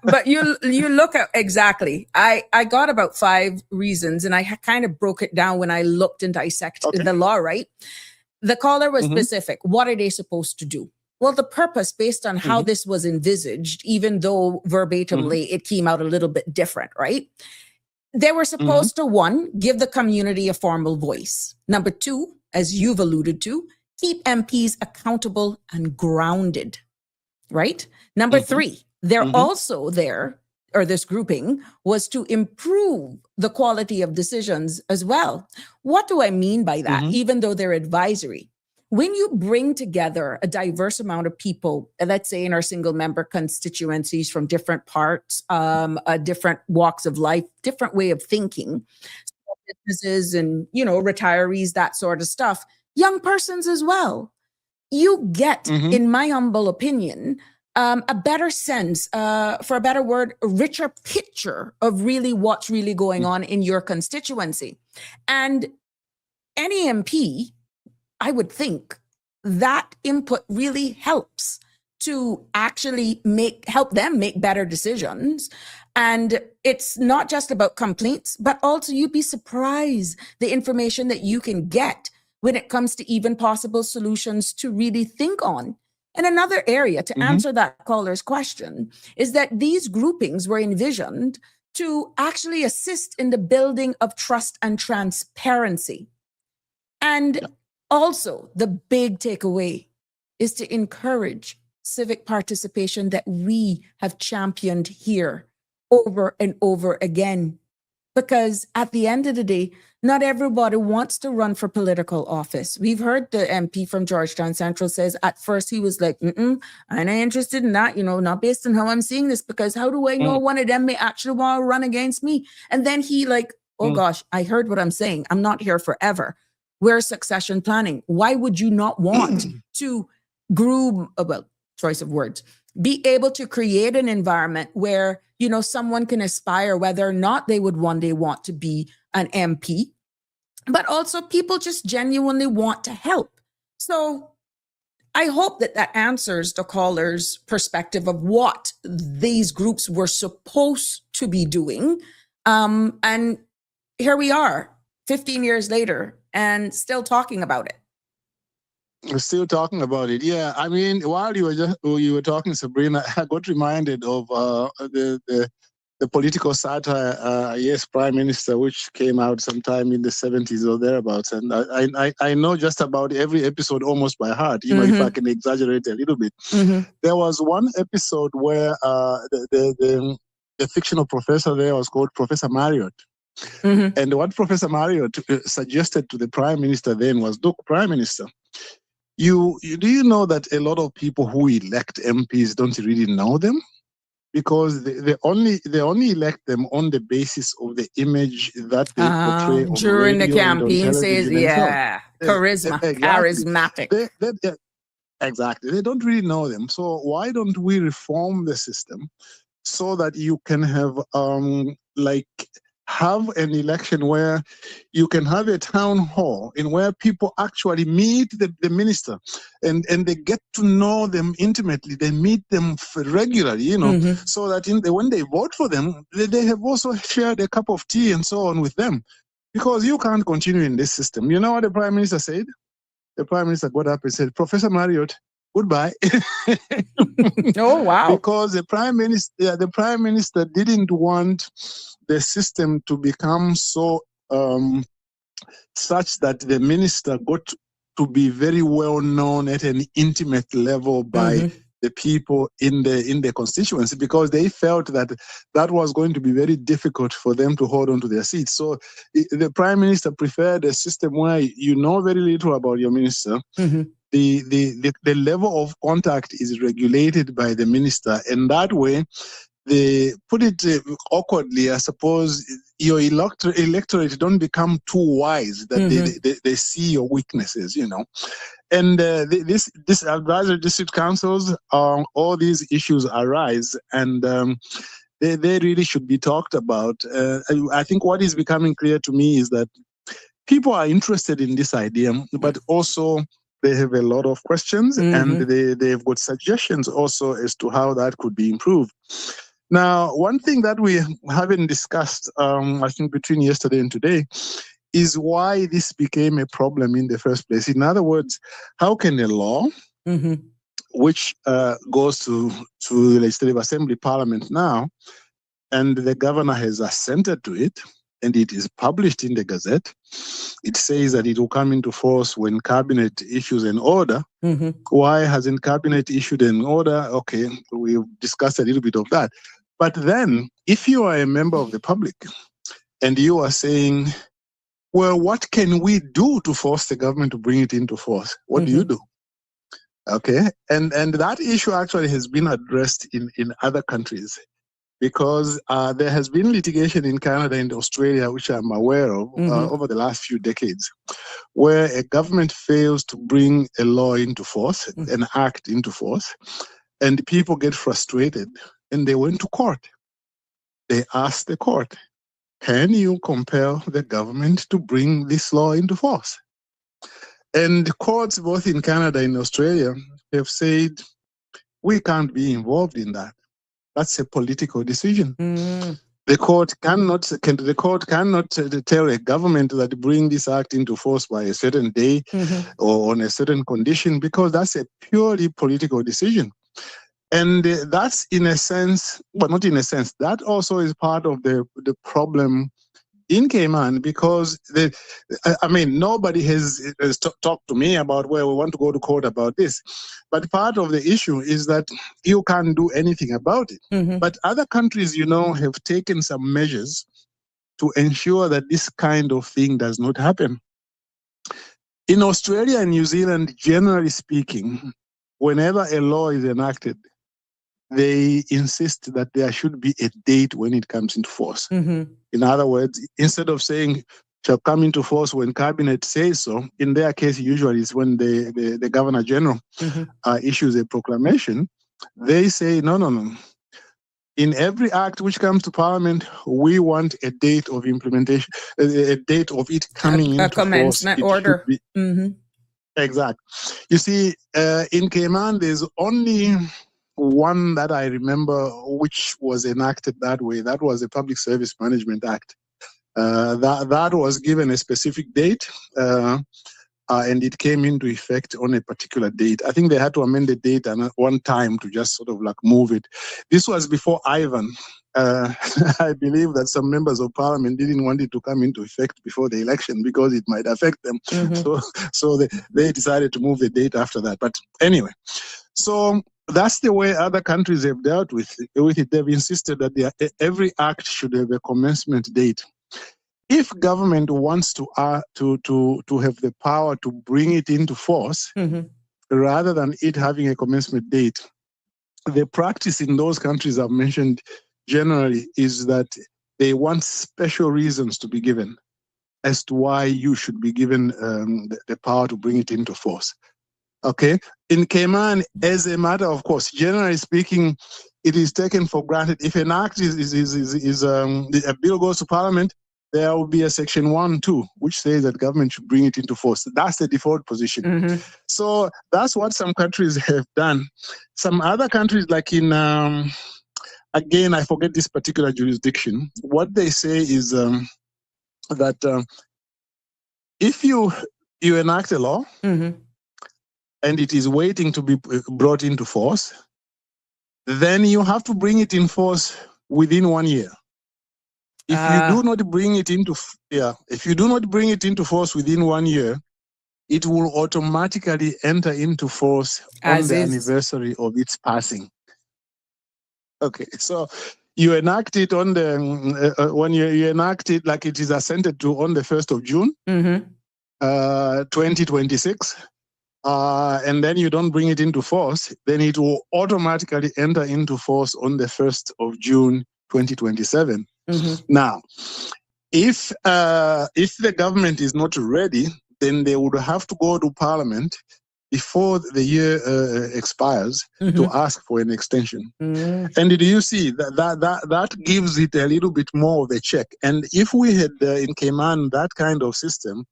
but you look at exactly. I got about 5 reasons, and I kind of broke it down when I looked and dissected the law. Right, the caller was specific. What are they supposed to do? Well, the purpose, based on how this was envisaged, even though verbatimly it came out a little bit different, right? They were supposed to, 1, give the community a formal voice. Number 2, as you've alluded to, keep MPs accountable and grounded, right? Number 3, they're also there, or this grouping was to improve the quality of decisions as well. What do I mean by that? Even though they're advisory, when you bring together a diverse amount of people, let's say in our single member constituencies from different parts, different walks of life, different way of thinking, businesses and, retirees, that sort of stuff, young persons as well. You get, in my humble opinion, a better sense, for a better word, a richer picture of really what's really going on in your constituency. And any MP, I would think, that input really helps to actually help them make better decisions. And it's not just about complaints, but also you'd be surprised the information that you can get when it comes to even possible solutions to really think on. And another area to answer that caller's question is that these groupings were envisioned to actually assist in the building of trust and transparency. And also, the big takeaway is to encourage civic participation that we have championed here over and over again. Because at the end of the day, not everybody wants to run for political office. We've heard the MP from Georgetown Central says at first he was like, I'm not interested in that, not based on how I'm seeing this, because how do I know one of them may actually want to run against me? And then he oh gosh, I heard what I'm saying. I'm not here forever. Where's succession planning? Why would you not want to groom, choice of words, be able to create an environment where, someone can aspire whether or not they would one day want to be an MP, but also people just genuinely want to help. So I hope that answers the caller's perspective of what these groups were supposed to be doing. And here we are 15 years later and still talking about it. We're still talking about it. Yeah, I mean, while you were talking, Sabrina, I got reminded of the political satire, Yes, Prime Minister, which came out sometime in the 70s or thereabouts. And I know just about every episode almost by heart, if I can exaggerate a little bit. There was one episode where the fictional professor there was called Professor Marriott. And what Professor Marriott suggested to the Prime Minister then was, look, Prime Minister, do you know that a lot of people who elect MPs don't really know them? Because they only elect them on the basis of the image that they portray during the campaign. Says, charisma, charismatic. Exactly. They don't really know them. So why don't we reform the system so that you can have an election where you can have a town hall in where people actually meet the minister and they get to know them intimately. They meet them regularly, so that when they vote for them, they have also shared a cup of tea and so on with them. Because you can't continue in this system. You know what the Prime Minister said? The Prime Minister got up and said, Professor Marriott, goodbye. Oh, wow. Because the Prime Minister didn't want the system to become so such that the minister got to be very well known at an intimate level by the people in the constituency, because they felt that was going to be very difficult for them to hold on to their seats. So the Prime Minister preferred a system where you know very little about your minister. The level of contact is regulated by the minister, and that way, they put it awkwardly, I suppose, your electorate don't become too wise that they see your weaknesses, And this advisory district councils, all these issues arise, and they really should be talked about. I think what is becoming clear to me is that people are interested in this idea, but also they have a lot of questions, and they've got suggestions also as to how that could be improved. Now, one thing that we haven't discussed, I think, between yesterday and today, is why this became a problem in the first place. In other words, how can a law, which goes to the Legislative Assembly Parliament now, and the governor has assented to it, and it is published in the Gazette, it says that it will come into force when Cabinet issues an order. Why hasn't Cabinet issued an order? Okay, we've discussed a little bit of that. But then, if you are a member of the public and you are saying, well, what can we do to force the government to bring it into force? What do you do? Okay, and that issue actually has been addressed in other countries. because there has been litigation in Canada and Australia, which I'm aware of, over the last few decades, where a government fails to bring a law into force, an act into force, and people get frustrated, and they went to court. They asked the court, can you compel the government to bring this law into force? And courts both in Canada and Australia have said, we can't be involved in that. That's a political decision. The court cannot tell a government that bring this act into force by a certain day or on a certain condition, because that's a purely political decision. And that's in a sense, but not in a sense, that also is part of the problem in Cayman, because nobody has talked to me about where we want to go to court about this. But part of the issue is that you can't do anything about it. But other countries, have taken some measures to ensure that this kind of thing does not happen. In Australia and New Zealand, generally speaking, whenever a law is enacted, they insist that there should be a date when it comes into force. In other words, instead of saying shall come into force when cabinet says so, in their case, usually it's when the governor general issues a proclamation. They say, no. In every act which comes to parliament, we want a date of implementation, a date of it coming into force. A commencement order. Exactly. You see, in Cayman, there's only one that I remember which was enacted that way. That was the Public Service Management Act. That was given a specific date, and it came into effect on a particular date. I think they had to amend the date one time to just sort of like move it. This was before Ivan. I believe that some members of parliament didn't want it to come into effect before the election because it might affect them. So they decided to move the date after that. But anyway, so that's the way other countries have dealt with it. They've insisted that every act should have a commencement date. If government wants to have the power to bring it into force, rather than it having a commencement date, the practice in those countries I've mentioned generally is that they want special reasons to be given as to why you should be given the power to bring it into force. Okay, in Cayman, as a matter of course, generally speaking, it is taken for granted. If an act a bill goes to parliament, there will be a section 1-2, which says that government should bring it into force. That's the default position. So that's what some countries have done. Some other countries, like in, again, I forget this particular jurisdiction. What they say is that if you enact a law, and it is waiting to be brought into force, then you have to bring it in force within 1 year. If you do not bring it into force within 1 year, it will automatically enter into force on the anniversary of its passing. Okay, so you enact it on the when you enact it like it is assented to on the 1st of June, 2026. And then you don't bring it into force, then it will automatically enter into force on the 1st of June, 2027. Now, if the government is not ready, then they would have to go to parliament before the year expires to ask for an extension. And do you see that gives it a little bit more of a check? And if we had in Cayman that kind of system,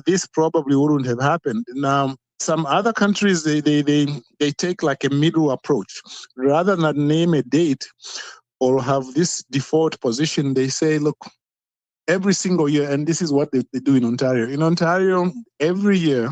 this probably wouldn't have happened. Now, some other countries, they take like a middle approach. Rather than name a date or have this default position, they say, look, every single year, and this is what they do in Ontario. In Ontario, every year,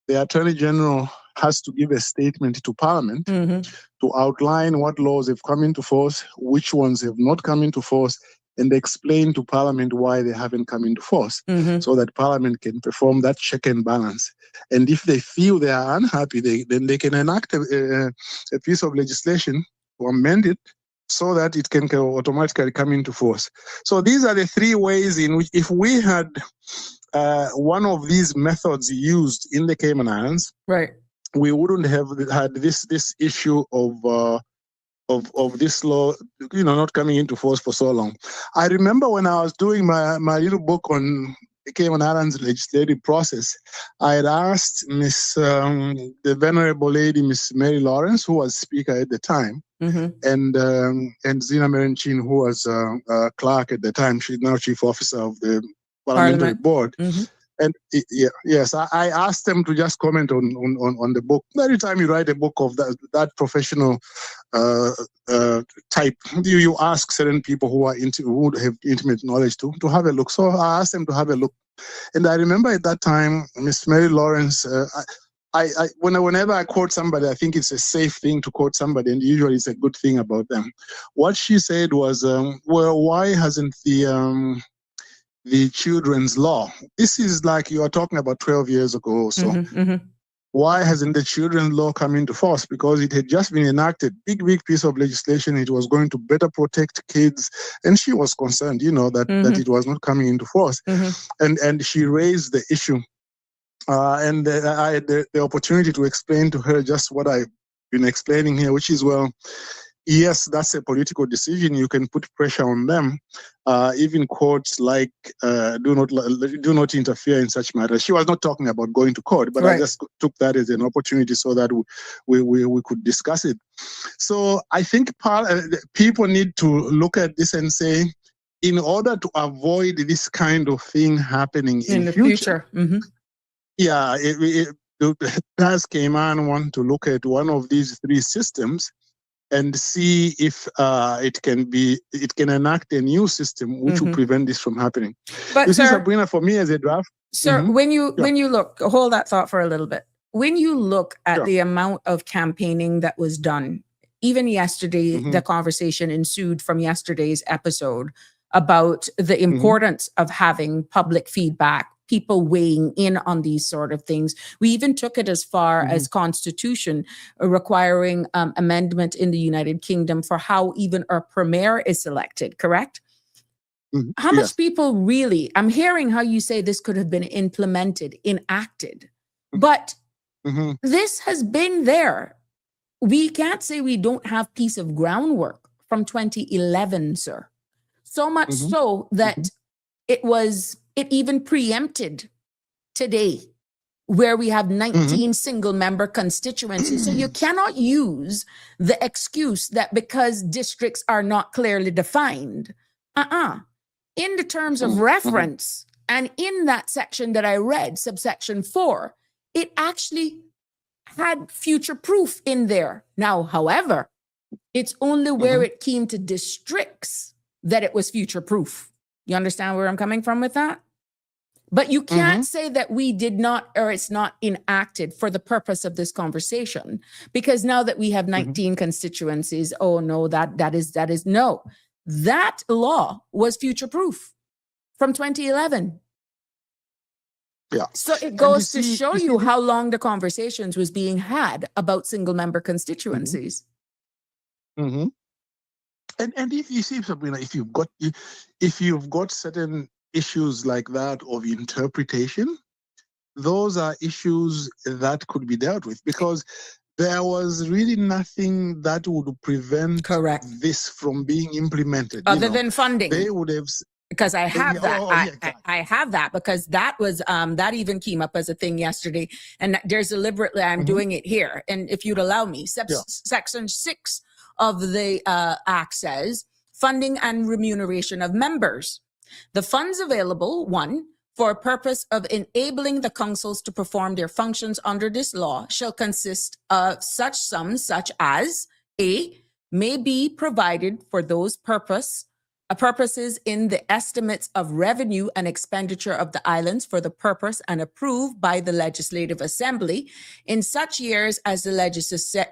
the Attorney General has to give a statement to Parliament to outline what laws have come into force, which ones have not come into force, and explain to Parliament why they haven't come into force, so that Parliament can perform that check and balance. And if they feel they are unhappy, then they can enact a piece of legislation to amend it so that it can automatically come into force. So these are the three ways in which, if we had one of these methods used in the Cayman Islands, right, we wouldn't have had this issue of of this law, not coming into force for so long. I remember when I was doing my little book on the Cayman Islands legislative process, I had asked the venerable lady, Miss Mary Lawrence, who was speaker at the time, and Zina Merenchin, who was clerk at the time. She's now chief officer of the parliamentary board. And yes, I asked them to just comment on the book. Every time you write a book of that professional type, you ask certain people who have intimate knowledge to have a look. So I asked them to have a look, and I remember at that time, Miss Mary Lawrence. Whenever I quote somebody, I think it's a safe thing to quote somebody, and usually it's a good thing about them. What she said was, "Well, why hasn't the children's law?" This is like you are talking about 12 years ago or so. Why hasn't the children's law come into force? Because it had just been enacted, big piece of legislation. It was going to better protect kids, and she was concerned, that it was not coming into force. And she raised the issue, and I had the opportunity to explain to her just what I've been explaining here, which is, well, yes, that's a political decision. You can put pressure on them. Even quotes like "do not interfere in such matters." She was not talking about going to court, but I just took that as an opportunity so that we could discuss it. So I think people need to look at this and say, in order to avoid this kind of thing happening in the future. Yeah, does Cayman want to look at one of these three systems and see if it can enact a new system which will prevent this from happening? But you sir, see, Sabrina, for me as a draft, sir, when you look, hold that thought for a little bit. When you look at the amount of campaigning that was done, even yesterday, the conversation ensued from yesterday's episode about the importance of having public feedback, people weighing in on these sort of things. We even took it as far as Constitution requiring amendment in the United Kingdom for how even our premier is selected, correct? How much people really, I'm hearing how you say this could have been implemented, enacted, but this has been there. We can't say we don't have piece of groundwork from 2011, sir. So much so that it even preempted today, where we have 19 single member constituencies. So you cannot use the excuse that because districts are not clearly defined. In the terms of reference, and in that section that I read, subsection 4, it actually had future proof in there. Now, however, it's only where it came to districts that it was future proof. You understand where I'm coming from with that? But you can't say that we did not, or it's not enacted for the purpose of this conversation, because now that we have 19 constituencies, oh no, that is no. That law was future proof from 2011. Yeah. So it goes to show you how long the conversations was being had about single member constituencies. And if you see, Sabrina, if you've got certain issues like that of interpretation, those are issues that could be dealt with, because there was really nothing that would prevent this from being implemented. Other than funding. They would have... Because I have that. I have that, because that was that even came up as a thing yesterday. And there's deliberately, I'm doing it here. And if you'd allow me, section 6 of the Act says, funding and remuneration of members. The funds available, 1, for a purpose of enabling the councils to perform their functions under this law shall consist of such sums such as, A, may be provided for those purposes in the estimates of revenue and expenditure of the islands for the purpose and approved by the Legislative Assembly in such years as the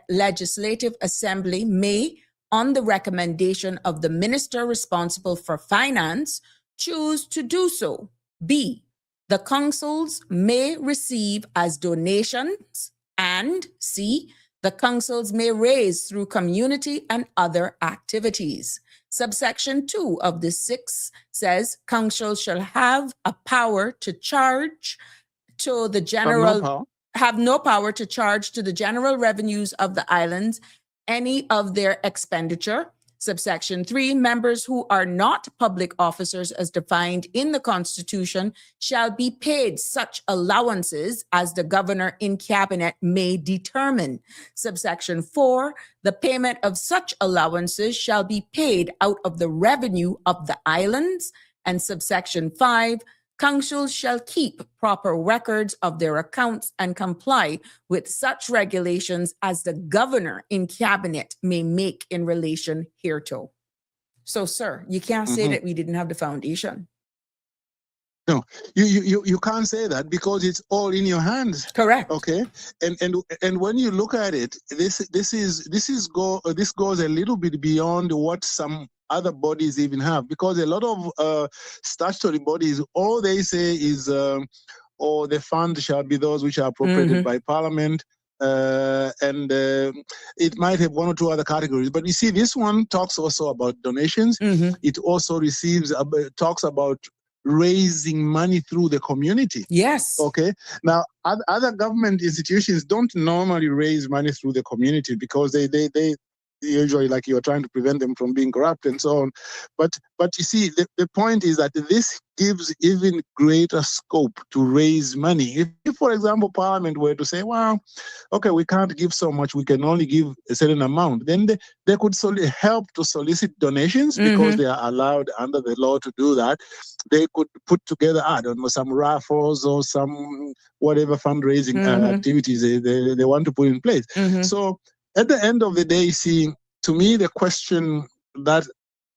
Legislative Assembly may, on the recommendation of the minister responsible for finance, choose to do so. B, the councils may receive as donations, and C, the councils may raise through community and other activities. Subsection 2 of the 6 says council shall have a power to charge to the general, have no power to charge to the general revenues of the islands any of their expenditure. Subsection 3, members who are not public officers as defined in the Constitution shall be paid such allowances as the governor in cabinet may determine. Subsection 4, the payment of such allowances shall be paid out of the revenue of the islands. And subsection 5, councils shall keep proper records of their accounts and comply with such regulations as the governor in cabinet may make in relation hereto. So, sir, you can't say that we didn't have the foundation. No, you can't say that because it's all in your hands. Correct. Okay, and when you look at it, this goes a little bit beyond what some other bodies even have, because a lot of statutory bodies, all they say is, "Oh, the fund shall be those which are appropriated by Parliament." It might have one or two other categories, but you see, this one talks also about donations. It also talks about raising money through the community. Yes. Okay. Now, other government institutions don't normally raise money through the community because they usually, like, you're trying to prevent them from being corrupt and so on. But you see, the point is that this gives even greater scope to raise money. If, for example, Parliament were to say, well, okay, we can't give so much, we can only give a certain amount, then they could help to solicit donations because they are allowed under the law to do that. They could put together, I don't know, some raffles or some whatever fundraising activities they want to put in place. So at the end of the day, see, to me, the question that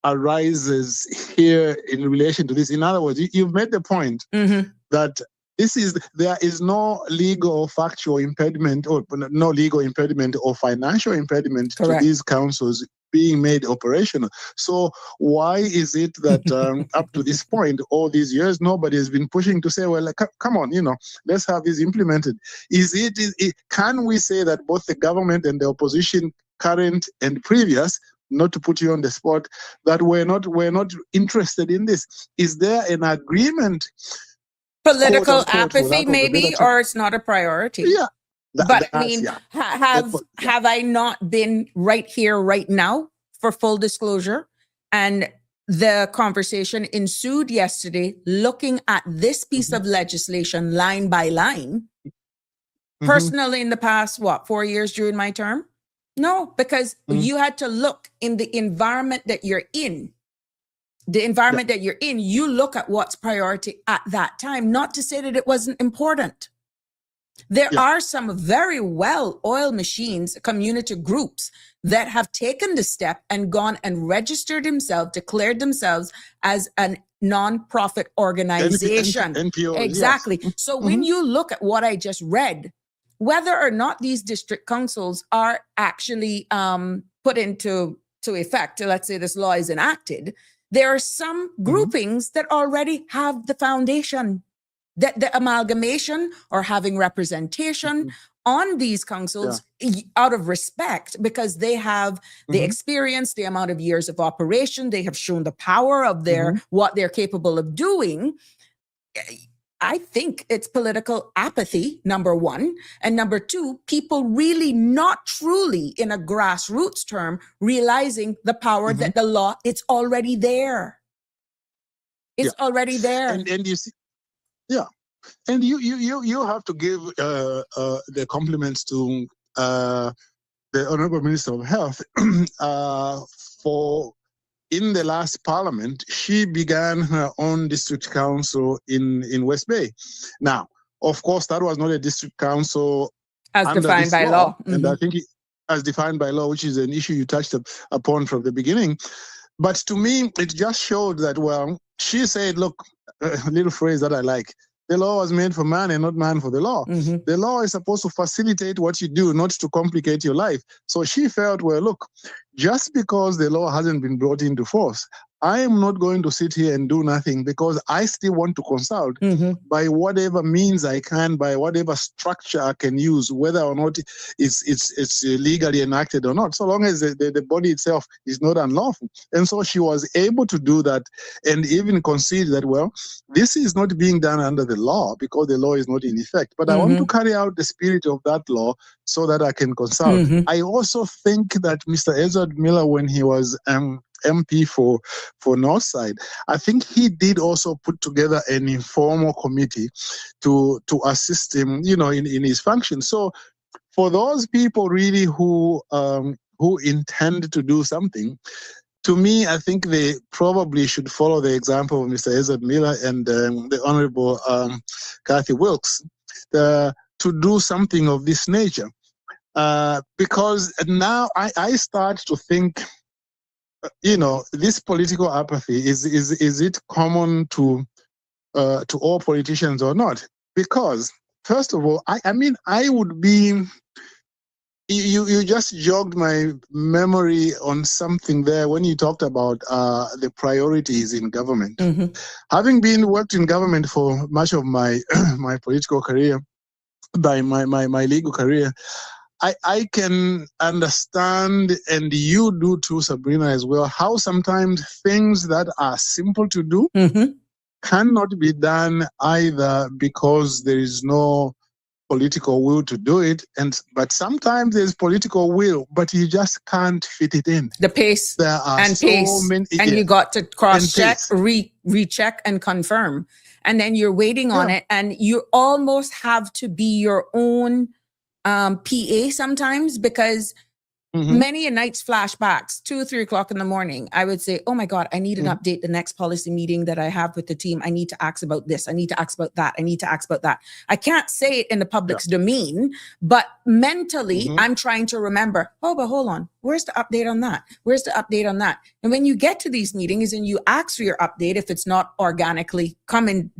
arises here in relation to this, in other words, you've made the point that there is no legal or factual impediment, or no legal impediment or financial impediment to these councils being made operational. So why is it that up to this point, all these years, nobody has been pushing to say, well, like, come on, let's have this implemented? Can we say that both the government and the opposition, current and previous, not to put you on the spot, that we're not interested in this? Is there an agreement? Political apathy, maybe, or it's not a priority. Yeah. But I mean, have I not been right here, right now, for full disclosure? And the conversation ensued yesterday, looking at this piece of legislation line by line. Personally, in the past, 4 years during my term? No, because you had to look in the environment that you're in. The environment that you're in, you look at what's priority at that time, not to say that it wasn't important. There are some very well-oiled machines, community groups that have taken the step and gone and registered themselves, declared themselves as a non-profit organization. NPO, exactly. Yes. So when you look at what I just read, whether or not these district councils are actually put into effect, let's say this law is enacted, there are some groupings that already have the foundation, that the amalgamation or having representation on these councils out of respect, because they have the experience, the amount of years of operation, they have shown the power of what they're capable of doing. I think it's political apathy, number one. And number two, people really not truly in a grassroots term, realizing the power that the law, it's already there. It's already there. And you see, and you have to give the compliments to the Honorable Minister of Health for, in the last Parliament, she began her own district council in West Bay. Now, of course, that was not a district council as defined by law. And I think as defined by law, which is an issue you touched upon from the beginning. But to me, it just showed that, well, she said, look, a little phrase that I like, the law was made for man and not man for the law. The law is supposed to facilitate what you do, not to complicate your life. So she felt, well, look, just because the law hasn't been brought into force, I am not going to sit here and do nothing because I still want to consult by whatever means I can, by whatever structure I can use, whether or not it's legally enacted or not, so long as the body itself is not unlawful. And so she was able to do that and even concede that, well, this is not being done under the law because the law is not in effect. But I want to carry out the spirit of that law so that I can consult. I also think that Mr. Edward Miller, when he was MP for Northside, I think he did also put together an informal committee to assist him, in his function. So for those people really who intend to do something, to me, I think they probably should follow the example of Mr. Edward Miller and the Honorable Kathy Wilkes to do something of this nature. Because now I start to think, this political apathy, is it common to all politicians or not? Because, first of all, I would be... You just jogged my memory on something there when you talked about the priorities in government. Having worked in government for much of my my political career, by my legal career, I can understand, and you do too, Sabrina, as well, how sometimes things that are simple to do cannot be done either because there is no political will to do it, but sometimes there's political will, but you just can't fit it in. The pace there are and so pace, many, and you got to cross-check, and recheck, and confirm, and then you're waiting on it, and you almost have to be your own PA sometimes, because many a night's flashbacks, 2 or 3 o'clock in the morning, I would say, oh my God, I need an update the next policy meeting that I have with the team. I need to ask about this. I need to ask about that. I need to ask about that. I can't say it in the public's domain, but mentally I'm trying to remember, but hold on. Where's the update on that? Where's the update on that? And when you get to these meetings and you ask for your update, if it's not organically coming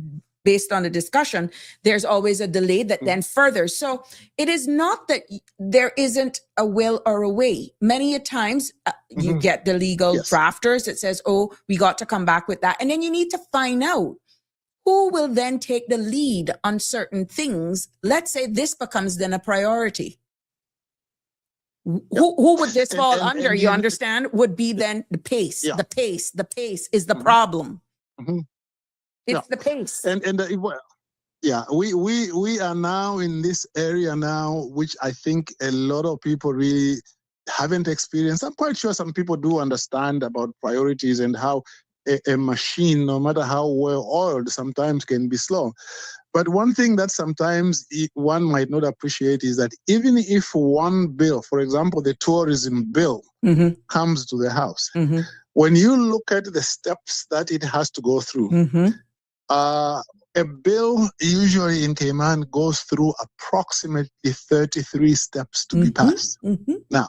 based on the discussion, there's always a delay that then furthers. So it is not that there isn't a will or a way. Many a times you get the legal drafters that says, oh, we got to come back with that. And then you need to find out who will then take the lead on certain things. Let's say this becomes then a priority. Who would this fall under? You understand? Would be then the pace. The pace is the problem. It's the pace. We are now in this area now, which I think a lot of people really haven't experienced. I'm quite sure some people do understand about priorities and how a machine, no matter how well oiled, sometimes can be slow. But one thing that sometimes one might not appreciate is that even if one bill, for example, the tourism bill, comes to the House, when you look at the steps that it has to go through, a bill usually in Cayman goes through approximately 33 steps to be passed. Now,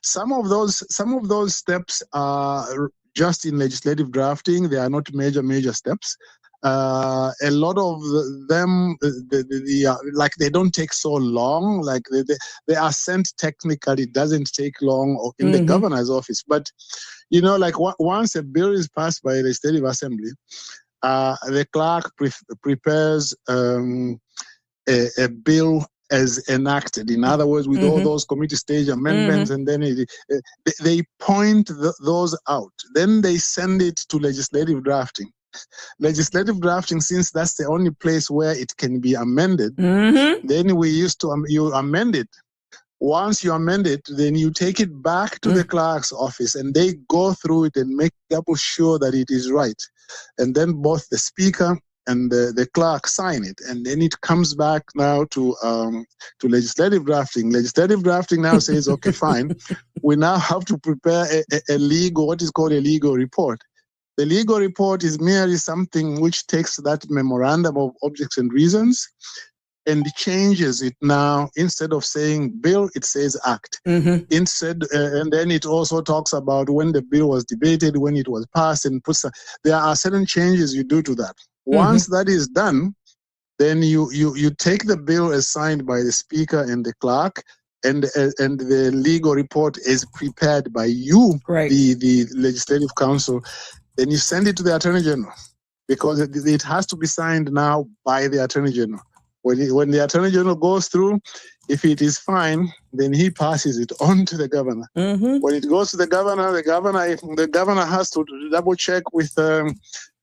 some of those steps are just in legislative drafting. They are not major steps. A lot of them, they don't take so long. Like they are sent technically. It doesn't take long in the governor's office. But once a bill is passed by the Legislative Assembly, the clerk prepares a bill as enacted. In other words, with all those committee stage amendments, and then they point those out. Then they send it to legislative drafting. Legislative drafting, since that's the only place where it can be amended, then you amend it. Once you amend it, then you take it back to the clerk's office, and they go through it and make double sure that it is right. And then both the speaker and the clerk sign it, and then it comes back now to legislative drafting. Legislative drafting now says, okay, fine, we now have to prepare what is called a legal report. The legal report is merely something which takes that memorandum of objects and reasons and changes it now. Instead of saying bill, it says act. Instead, and then it also talks about when the bill was debated, when it was passed, and there are certain changes you do to that. Once that is done, then you take the bill as signed by the speaker and the clerk, and the legal report is prepared by you, the legislative council. then you send it to the Attorney General, because it has to be signed now by the Attorney General. When the Attorney General goes through, if it is fine, then he passes it on to the governor. When it goes to the governor has to double check with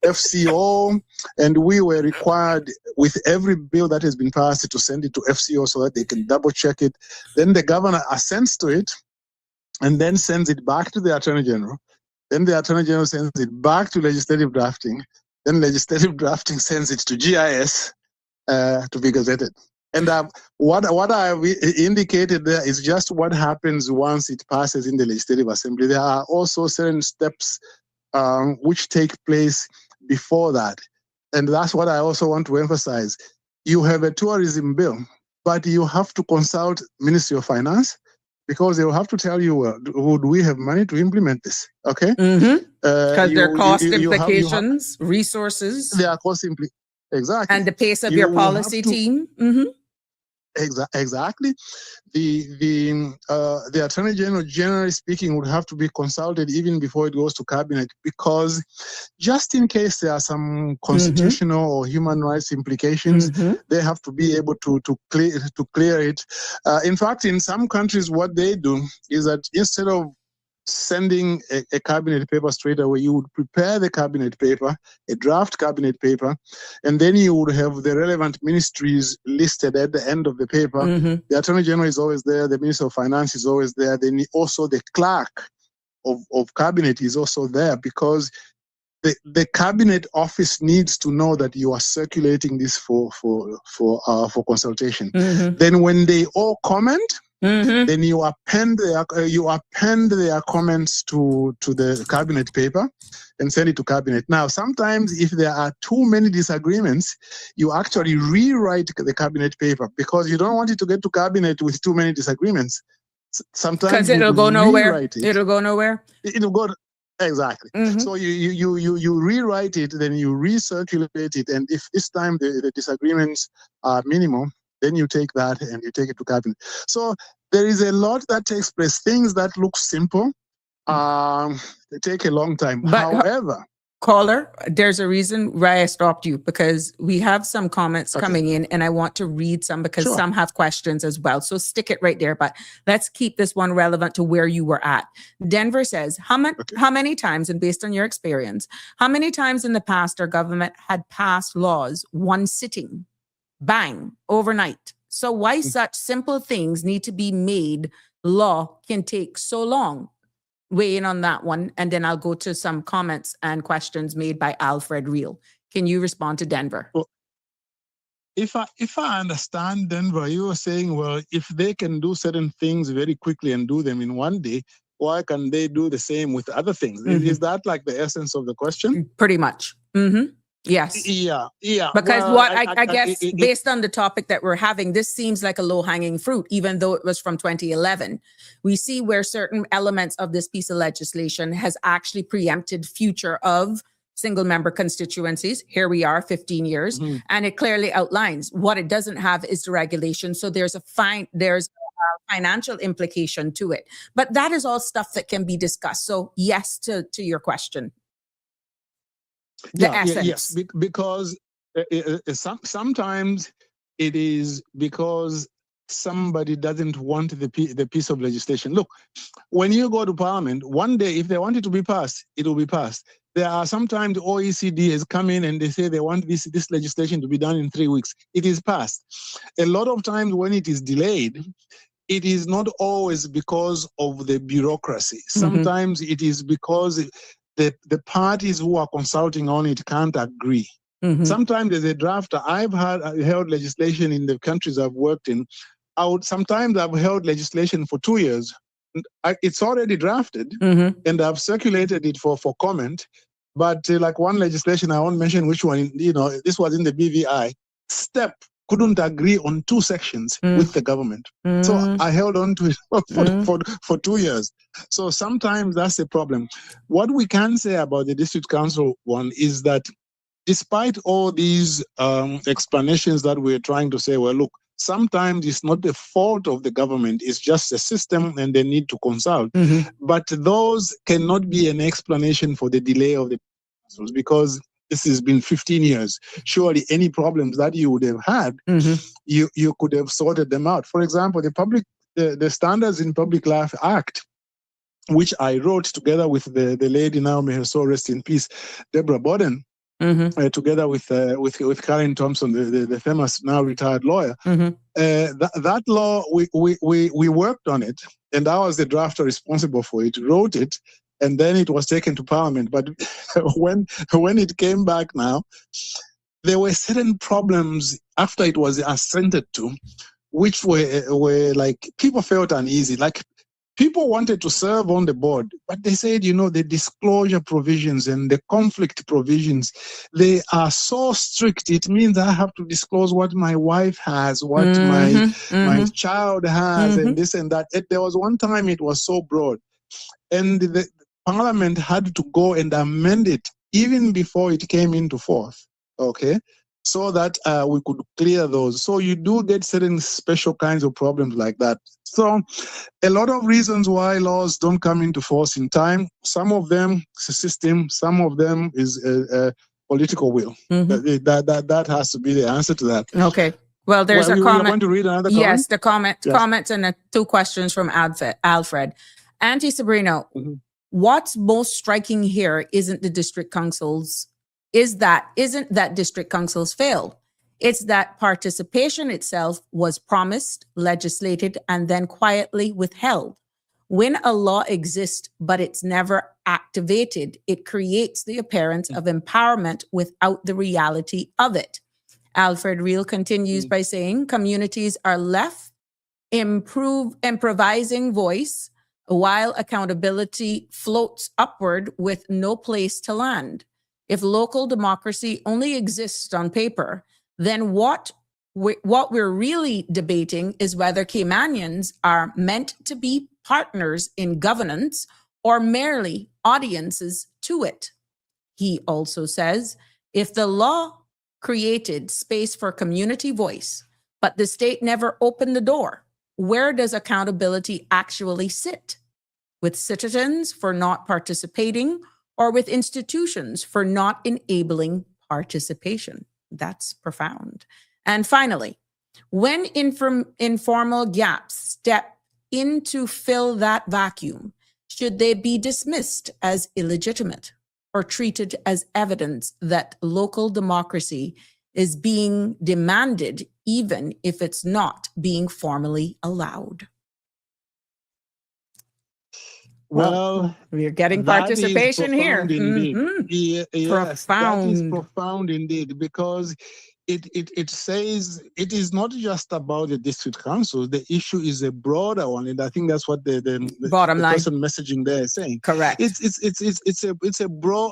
FCO, and we were required with every bill that has been passed to send it to FCO so that they can double check it. Then the governor assents to it and then sends it back to the Attorney General. Then the Attorney General sends it back to legislative drafting. Then legislative drafting sends it to GIS to be gazetted. And what I've indicated there is just what happens once it passes in the Legislative Assembly. There are also certain steps which take place before that. And that's what I also want to emphasize. You have a tourism bill, but you have to consult Ministry of Finance, because they will have to tell you, would we have money to implement this? Okay? Because there are cost implications, resources. There are cost implications. Exactly. And the pace of your policy team. Exactly. The Attorney General, generally speaking, would have to be consulted even before it goes to Cabinet, because just in case there are some constitutional or human rights implications, they have to be able to clear it. In fact, in some countries, what they do is that instead of sending a cabinet paper straight away, you would prepare the cabinet paper, a draft cabinet paper, and then you would have the relevant ministries listed at the end of the paper. The Attorney General is always there, the Minister of Finance is always there, then also the clerk of cabinet is also there, because the cabinet office needs to know that you are circulating this for consultation. Then when they all comment, then you append their comments to the cabinet paper and send it to cabinet. Now, sometimes if there are too many disagreements, you actually rewrite the cabinet paper, because you don't want it to get to cabinet with too many disagreements. Sometimes because it'll go nowhere. It'll go nowhere. It'll go. Exactly. So you rewrite it, then you recirculate it, and if this time the disagreements are minimal, then you take that and you take it to cabinet. So there is a lot that takes place. Things that look simple, they take a long time. But however, caller, there's a reason why I stopped you, because we have some comments coming in, and I want to read some, because some have questions as well. So stick it right there. But let's keep this one relevant to where you were at. Denver says, how many times, and based on your experience, how many times in the past our government had passed laws one sitting? Bang, overnight. So why such simple things need to be made law can take so long? Weigh in on that one, and then I'll go to some comments and questions made by Alfred Reel. Can you respond to Denver? Well, if I understand Denver, you were saying, well, if they can do certain things very quickly and do them in one day, why can they do the same with other things? Is that like the essence of the question? Pretty much. Yes. Yeah. Because I guess based on the topic that we're having, this seems like a low-hanging fruit, even though it was from 2011. We see where certain elements of this piece of legislation has actually preempted future of single-member constituencies. Here we are, 15 years, and it clearly outlines what it doesn't have is the regulation. So there's a financial implication to it. But that is all stuff that can be discussed. So yes to your question. Yes, because sometimes it is because somebody doesn't want the piece of legislation. Look, when you go to Parliament, one day, if they want it to be passed, it will be passed. There are sometimes the OECD has come in and they say they want this legislation to be done in 3 weeks. It is passed. A lot of times when it is delayed, it is not always because of the bureaucracy. Sometimes it is because the parties who are consulting on it can't agree. Sometimes there's a draft. I've held legislation in the countries I've worked in. Sometimes I've held legislation for 2 years. It's already drafted, and I've circulated it for comment. But like one legislation, I won't mention which one, this was in the BVI, STEP couldn't agree on 2 sections with the government. So I held on to it for 2 years. So sometimes that's the problem. What we can say about the district council one is that despite all these explanations that we're trying to say, well, look, sometimes it's not the fault of the government, it's just a system and they need to consult. But those cannot be an explanation for the delay of the councils, because this has been 15 years. Surely any problems that you would have had, you could have sorted them out. For example, the Standards in Public Life Act, which I wrote together with the lady, now may her soul rest in peace, Deborah Borden, together with Karen Thompson, the famous now retired lawyer. That law, we worked on it, and I was the drafter responsible for it, wrote it, and then it was taken to Parliament. But when it came back now, there were certain problems after it was assented to, which were like, people felt uneasy. Like, people wanted to serve on the board, but they said, the disclosure provisions and the conflict provisions, they are so strict. It means I have to disclose what my wife has, what my child has, and this and that. There was one time it was so broad, and the Parliament had to go and amend it even before it came into force, okay, so that we could clear those. So you do get certain special kinds of problems like that. So a lot of reasons why laws don't come into force in time. Some of them is a system, some of them is a political will. That has to be the answer to that. Okay. Well, there's a comment. You want to read another comment? Yes, the comments and two questions from Alfred. Auntie Sabrina, what's most striking here isn't that district councils failed. It's that participation itself was promised, legislated, and then quietly withheld. When a law exists, but it's never activated, it creates the appearance of empowerment without the reality of it. Alfred Reel continues by saying, communities are left improvising voice while accountability floats upward with no place to land. If local democracy only exists on paper, then what we're really debating is whether Caymanians are meant to be partners in governance or merely audiences to it. He also says, if the law created space for community voice, but the state never opened the door, where does accountability actually sit? With citizens for not participating, or with institutions for not enabling participation? That's profound. And finally, when informal gaps step in to fill that vacuum, should they be dismissed as illegitimate or treated as evidence that local democracy is being demanded, even if it's not being formally allowed? Well, we're getting participation here. Yes, profound. That is profound indeed, because it says it is not just about the district council. The issue is a broader one, and I think that's what the bottom line person messaging there is saying. Correct. It's a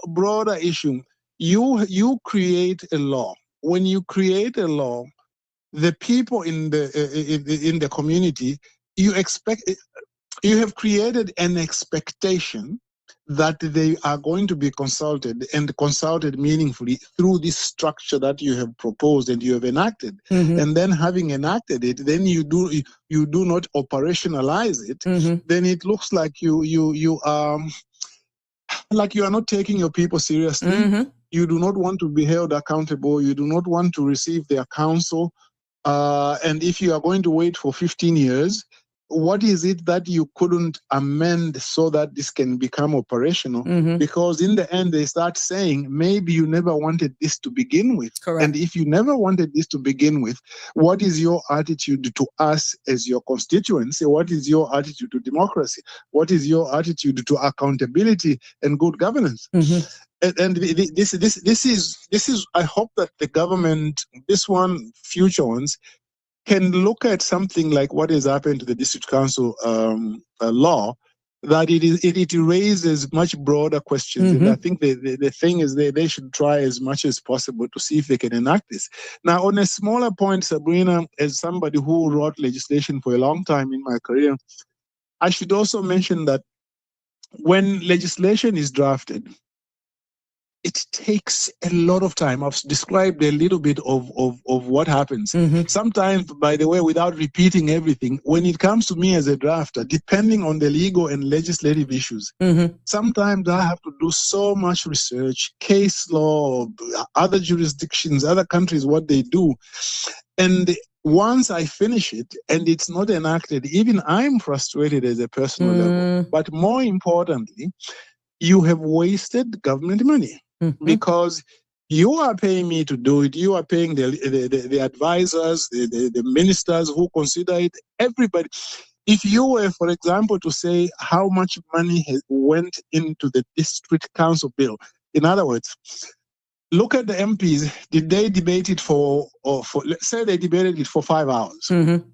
broader issue. You create a law. When you create a law, the people in the community, you have created an expectation that they are going to be consulted, and consulted meaningfully through this structure that you have proposed and you have enacted. And then, having enacted it, then you do not operationalize it. Then it looks like you are not taking your people seriously. You do not want to be held accountable. You do not want to receive their counsel. And if you are going to wait for 15 years, what is it that you couldn't amend so that this can become operational? Because in the end, they start saying, maybe you never wanted this to begin with. Correct. And if you never wanted this to begin with, what is your attitude to us as your constituency? What is your attitude to democracy? What is your attitude to accountability and good governance? And this is, I hope that the government, this one, future ones, can look at something like what has happened to the district council law, that it raises much broader questions. And I think the thing is they should try as much as possible to see if they can enact this. Now, on a smaller point, Sabrina, as somebody who wrote legislation for a long time in my career, I should also mention that when legislation is drafted, it takes a lot of time. I've described a little bit of what happens. Mhm. Sometimes, by the way, without repeating everything, when it comes to me as a drafter, depending on the legal and legislative issues, Mhm. sometimes I have to do so much research, case law, other jurisdictions, other countries, what they do. And once I finish it and it's not enacted, even I'm frustrated as a personal level. But more importantly, you have wasted government money Mhm. because you are paying me to do it. You are paying the advisors, the ministers who consider it, everybody. If you were, for example, to say how much money went into the district council bill, in other words, look at the MPs. Did they debate it let's say they debated it for 5 hours? Mhm.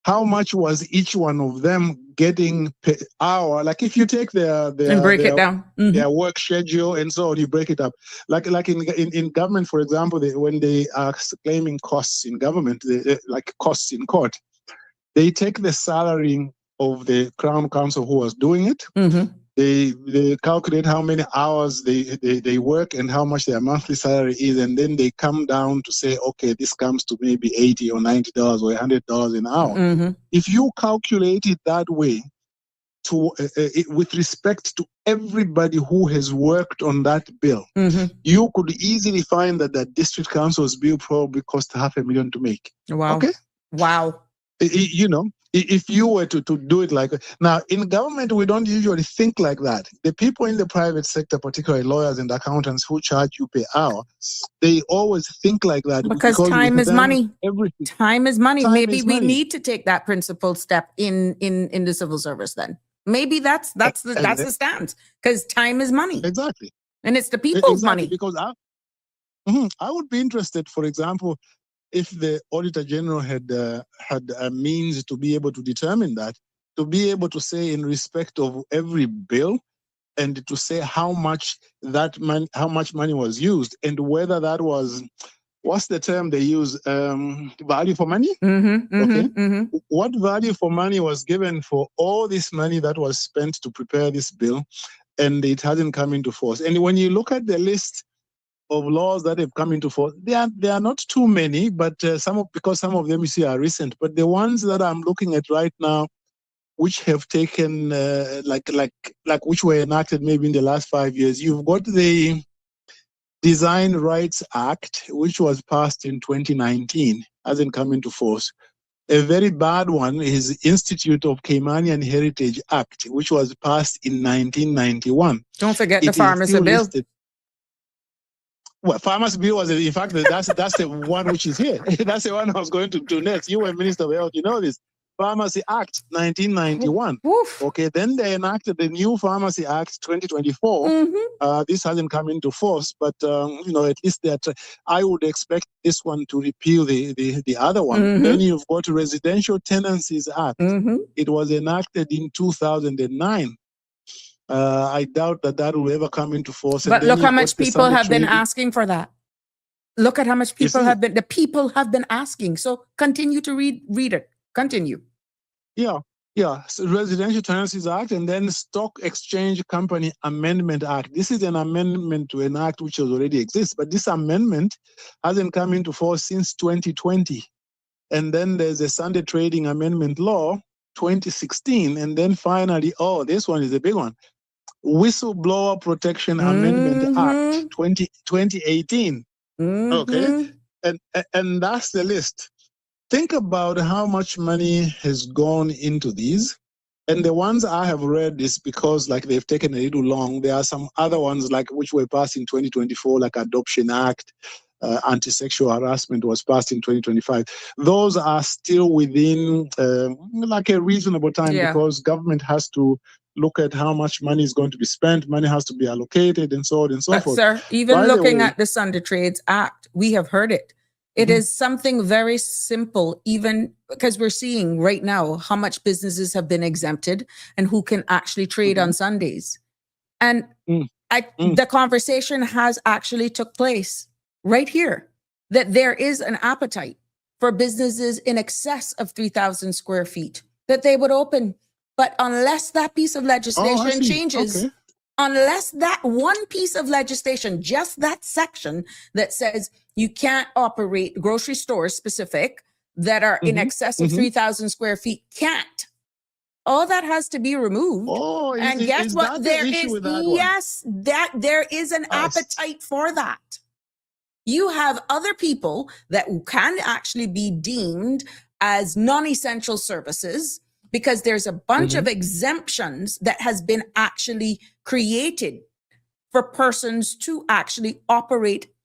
How much was each one of them getting per hour? Like if you take And break it down. Mhm. their work schedule and so on, you break it up. Like in government, for example, when they are claiming costs in government, like costs in court, they take the salary of the Crown Counsel who was doing it. Mhm. They calculate how many hours they work and how much their monthly salary is, and then they come down to say, okay, this comes to maybe $80 or $90 or $100 an hour. Mhm. If you calculate it that way, with respect to everybody who has worked on that bill, Mhm. you could easily find that the district council's bill probably cost $500,000 to make. Wow. Okay, Wow. you know, if you were to do it like now in government, we don't usually think like that. The people in the private sector, particularly lawyers and accountants who charge you per hour, they always think like that Because with time is them, money. everything. Time is money. Time Maybe is we money. need to take that principled step in the civil service then. Maybe that's the stance, because time is money. Exactly. And it's the people's Exactly. money. Because I would be interested, for example, if the Auditor General had a means to be able to determine that, to be able to say in respect of every bill, and to say how much money was used, and whether that was, what's the term they use, value for money? Mm-hmm, Okay. mm-hmm. What value for money was given for all this money that was spent to prepare this bill, and it hasn't come into force? And when you look at the list of laws that have come into force, there are not too many, but because some of them you see are recent. But the ones that I'm looking at right now, which have taken like which were enacted maybe in the last 5 years, you've got the Design Rights Act, which was passed in 2019, hasn't come into force. A very bad one is Institute of Caymanian Heritage Act, which was passed in 1991. Don't forget the It is pharmacy still bill. listed. Well, pharmacy bill was, in fact, that's the one which is here. That's the one I was going to do next. You were Minister of Health, you know this. Pharmacy Act 1991. Woof. Okay, then they enacted the new Pharmacy Act 2024. Mm-hmm. This hasn't come into force, but at least I would expect this one to repeal the other one. Mm-hmm. Then you've got Residential Tenancies Act. Mm-hmm. It was enacted in 2009. I doubt that will ever come into force. But look how much people have been asking for that. Look at how much people the people have been asking. So continue to read it. Continue. Yeah. So Residential Tenancies Act, and then Stock Exchange Company Amendment Act. This is an amendment to an act which already exists, but this amendment hasn't come into force since 2020. And then there's a Sunday Trading Amendment Law 2016, and then finally, this one is a big one. Whistleblower Protection Amendment Act 2018. Mm-hmm. Okay. And that's the list. Think about how much money has gone into these. And the ones I have read is because they've taken a little long. There are some other ones which were passed in 2024, like Adoption Act, anti-sexual harassment was passed in 2025. Those are still within a reasonable time, because government has to look at how much money is going to be spent, money has to be allocated, and so on and so forth. Sir, even looking at the Sunday Trades Act, we have heard it. It is something very simple, even because we're seeing right now how much businesses have been exempted and who can actually trade on Sundays. And the conversation has actually took place right here, that there is an appetite for businesses in excess of 3,000 square feet that they would open. But unless that piece of legislation changes, unless that one piece of legislation, just that section that says you can't operate grocery stores specific that are in excess of 3,000 square feet, can't. All that has to be removed. Oh, And guess is what? that There the issue is, with that one? yes, that there is an I appetite for that. You have other people that can actually be deemed as non-essential services because there's a bunch of exemptions that has been actually created for persons to actually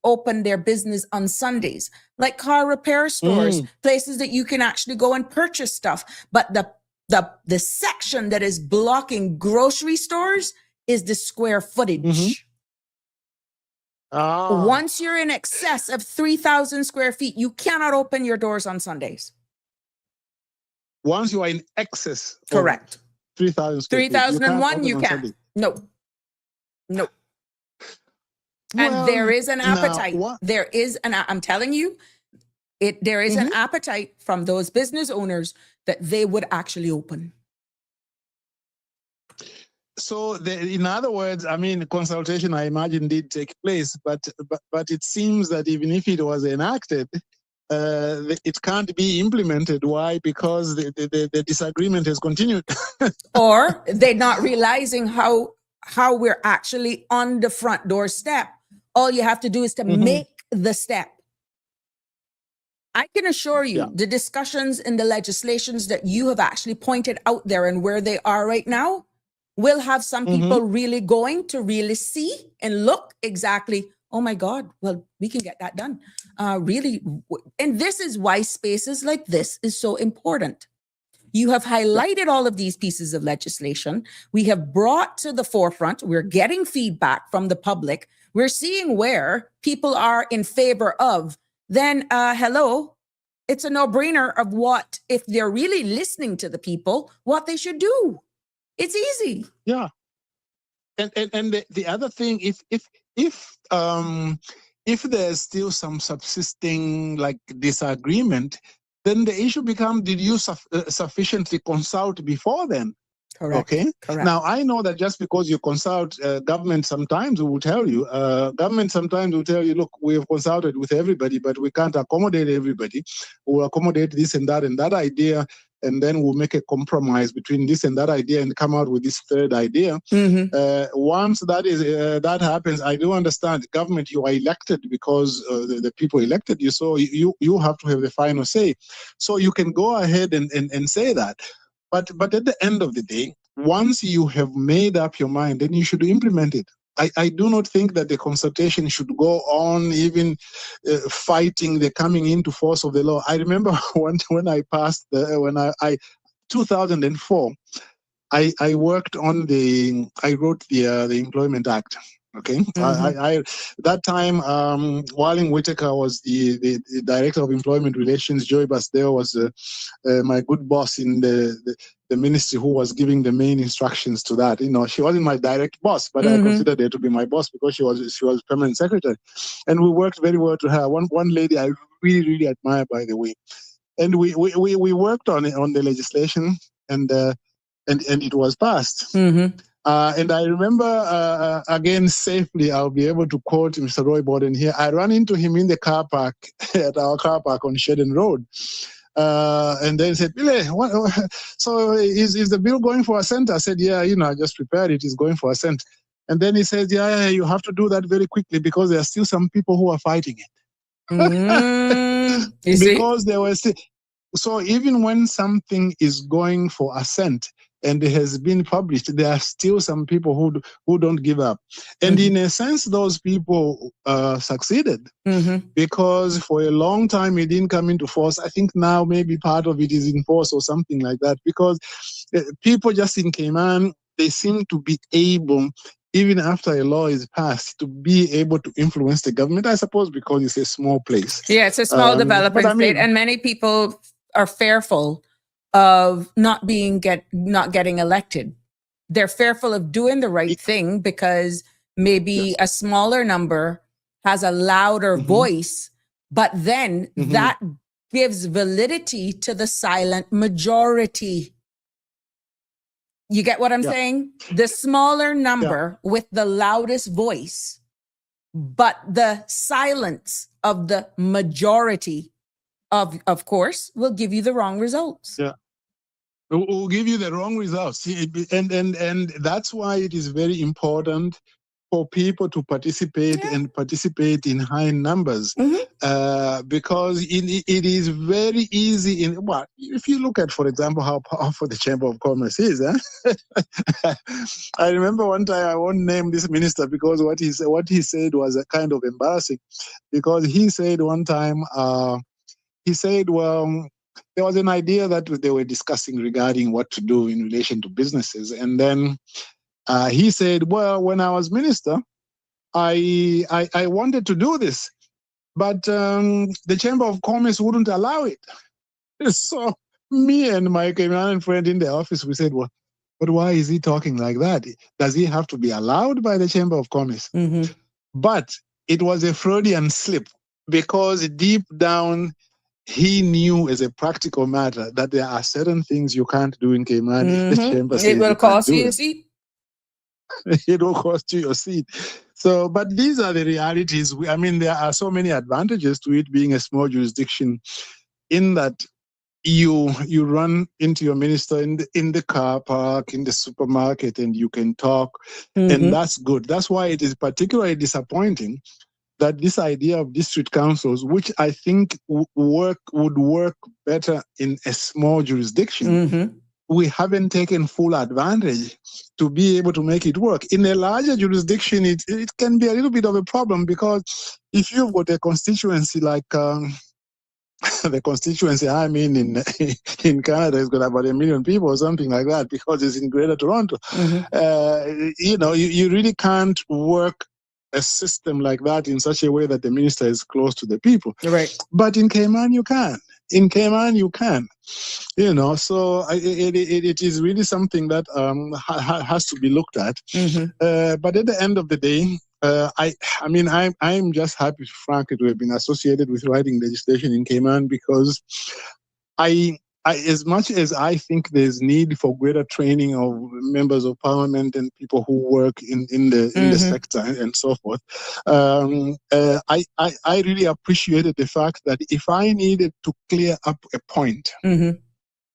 open their business on Sundays, like car repair stores, places that you can actually go and purchase stuff. But the section that is blocking grocery stores is the square footage. Once you're in excess of 3,000 square feet, you cannot open your doors on Sundays. Once you are in excess of Correct. 3,000 square feet, you can't 3,001, open you on can't. Sunday. No. Well, And there is an now, appetite. There is I'm telling you, there is an appetite from those business owners that they would actually open. So, in other words, I mean, consultation, I imagine, did take place, but it seems that even if it was enacted, it can't be implemented. Why? Because the disagreement has continued. Or they're not realizing how we're actually on the front door step. All you have to do is to make the step. I can assure you the discussions in the legislations that you have actually pointed out there and where they are right now will have some people really going to really see and look exactly, oh my God, well, we can get that done. Really. And this is why spaces like this is so important. You have highlighted all of these pieces of legislation. We have brought to the forefront. We're getting feedback from the public. We're seeing where people are in favor of. Then, hello, it's a no-brainer of what, if they're really listening to the people, what they should do. It's easy. Yeah. And the other thing, if there's still some subsisting like disagreement, then the issue becomes: did you sufficiently consult before then? Correct. Okay. Correct. Now I know that just because you consult, government sometimes will tell you. Look, we have consulted with everybody, but we can't accommodate everybody. We'll accommodate this and that idea. And then we'll make a compromise between this and that idea and come out with this third idea. Once that happens, I do understand government, you are elected because the people elected you, so you have to have the final say. So you can go ahead and say that. But at the end of the day, once you have made up your mind, then you should implement it. I do not think that the consultation should go on even fighting the coming into force of the law. I remember when I passed, 2004, I worked on I wrote the Employment Act. Okay. That time, Walling Whitaker was the Director of Employment Relations. Joy Basdeo was my good boss in the ministry who was giving the main instructions to that. You know, she wasn't my direct boss, but I considered her to be my boss because she was permanent secretary. And we worked very well to her. One lady I really, really admire, by the way. And we worked on the legislation and it was passed. And I remember, again, safely, I'll be able to quote Mr. Roy Borden here. I ran into him in the car park, at our car park on Shedden Road. And then he said, Billy, so is the bill going for assent? I said, yeah, I just prepared it. It's going for assent. And then he says, yeah, you have to do that very quickly because there are still some people who are fighting it. Because there were still... So even when something is going for assent and it has been published, there are still some people who don't give up. And in a sense, those people succeeded because for a long time it didn't come into force. I think now maybe part of it is in force or something like that, because people just in Cayman, they seem to be able, even after a law is passed, to be able to influence the government, I suppose, because it's a small place. Yeah, it's a small developing state, and many people are fearful of not getting elected. They're fearful of doing the right thing because maybe a smaller number has a louder voice, but then that gives validity to the silent majority. You get what I'm Yeah. saying? The smaller number with the loudest voice, but the silence of the majority of course, will give you the wrong results. Yeah. Will give you the wrong results. And that's why it is very important for people to participate and participate in high numbers, because it is very easy. If you look at, for example, how powerful the Chamber of Commerce is. I remember one time, I won't name this minister because what he said was a kind of embarrassing, because he said one time, he said, well, there was an idea that they were discussing regarding what to do in relation to businesses. And then he said, well, when I was minister, I wanted to do this, but the Chamber of Commerce wouldn't allow it. So me and my Cayman friend in the office, we said, well, but why is he talking like that? Does he have to be allowed by the Chamber of Commerce? Mm-hmm. But it was a Freudian slip, because deep down, he knew as a practical matter that there are certain things you can't do in Cayman if the chamber says It will you cost can't you do a seat. it will cost you your seat. So, but these are the realities. I mean, there are so many advantages to it being a small jurisdiction, in that you run into your minister in the car park, in the supermarket, and you can talk, and that's good. That's why it is particularly disappointing that this idea of district councils, which I think would work better in a small jurisdiction, we haven't taken full advantage to be able to make it work. In a larger jurisdiction, it can be a little bit of a problem, because if you've got a constituency like the constituency I'm in Canada, has got about 1 million people or something like that, because it's in Greater Toronto. You really can't work a system like that in such a way that the minister is close to the people. Right. But in Cayman, you can. In Cayman, you can. So it is really something that has to be looked at. But at the end of the day, I'm just happy, frankly, to have been associated with writing legislation in Cayman, because I as much as I think there's need for greater training of members of parliament and people who work in the sector and so forth, I really appreciated the fact that if I needed to clear up a point,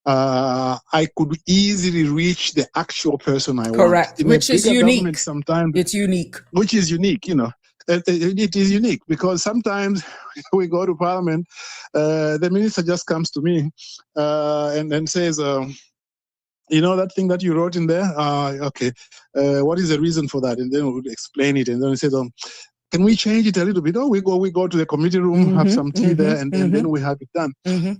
I could easily reach the actual person I Correct. want. In Which a is bigger unique. government, sometimes It's unique. which is unique, It is unique, because sometimes we go to Parliament, the minister just comes to me and then says, that thing that you wrote in there? Okay. What is the reason for that? And then we would explain it. And then he says, can we change it a little bit? We go to the committee room, have some tea there, and then we have it done.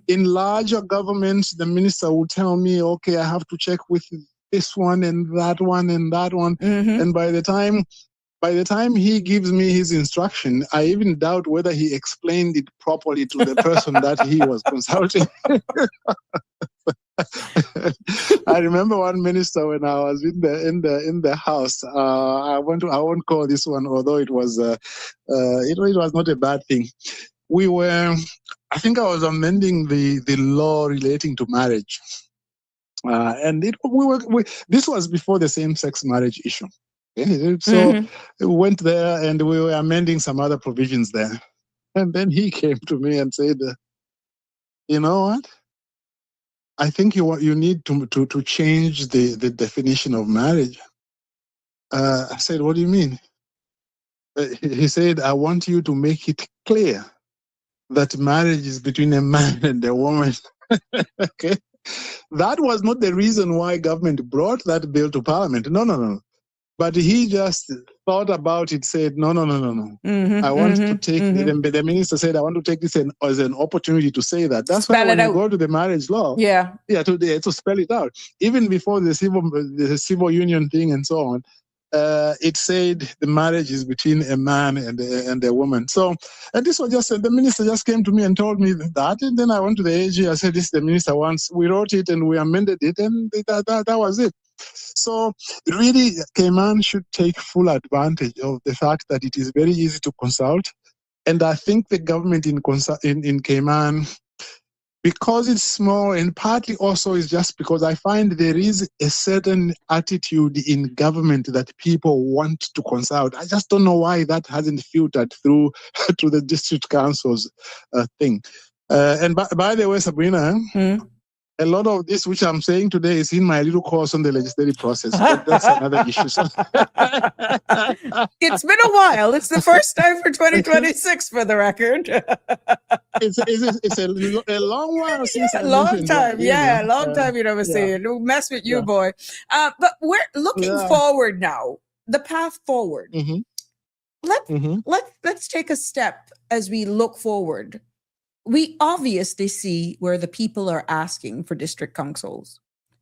In larger governments, the minister will tell me, okay, I have to check with this one and that one and that one. And by the time he gives me his instruction, I even doubt whether he explained it properly to the person that he was consulting. I remember one minister when I was in the house. I won't call this one, although it was not a bad thing. I think I was amending the law relating to marriage, and this was before the same-sex marriage issue. Okay? So we went there and we were amending some other provisions there, and then he came to me and said, "You know what? I think you need to change the definition of marriage." I said, "What do you mean?" He said, "I want you to make it clear that marriage is between a man and a woman." Okay, that was not the reason why government brought that bill to Parliament. No. But he just thought about it, said, no. I want to take, the minister said, I want to take this as an opportunity to say that. That's why when you go to the marriage law, to spell it out, even before the civil union thing and so on, it said the marriage is between a man and a woman. So, and this was just, the minister just came to me and told me that, and then I went to the AG, I said, this the minister wants, we wrote it and we amended it, and that was it. So really, Cayman should take full advantage of the fact that it is very easy to consult. And I think the government in Cayman because it's small, and partly also is just because I find there is a certain attitude in government that people want to consult. I just don't know why that hasn't filtered through to the district council's thing. And by the way, Sabrina, a lot of this which I'm saying today is in my little course on the legislative process, but that's another issue. So It's been a while. It's the first time for 2026, for the record. it's a long while since I Long mentioned time. that. Yeah, long time you never yeah. say it. Don't mess with you, Yeah. boy. But we're looking Yeah. forward now. The path forward. Mhm. Let's take a step as we look forward. We obviously see where the people are asking for district councils.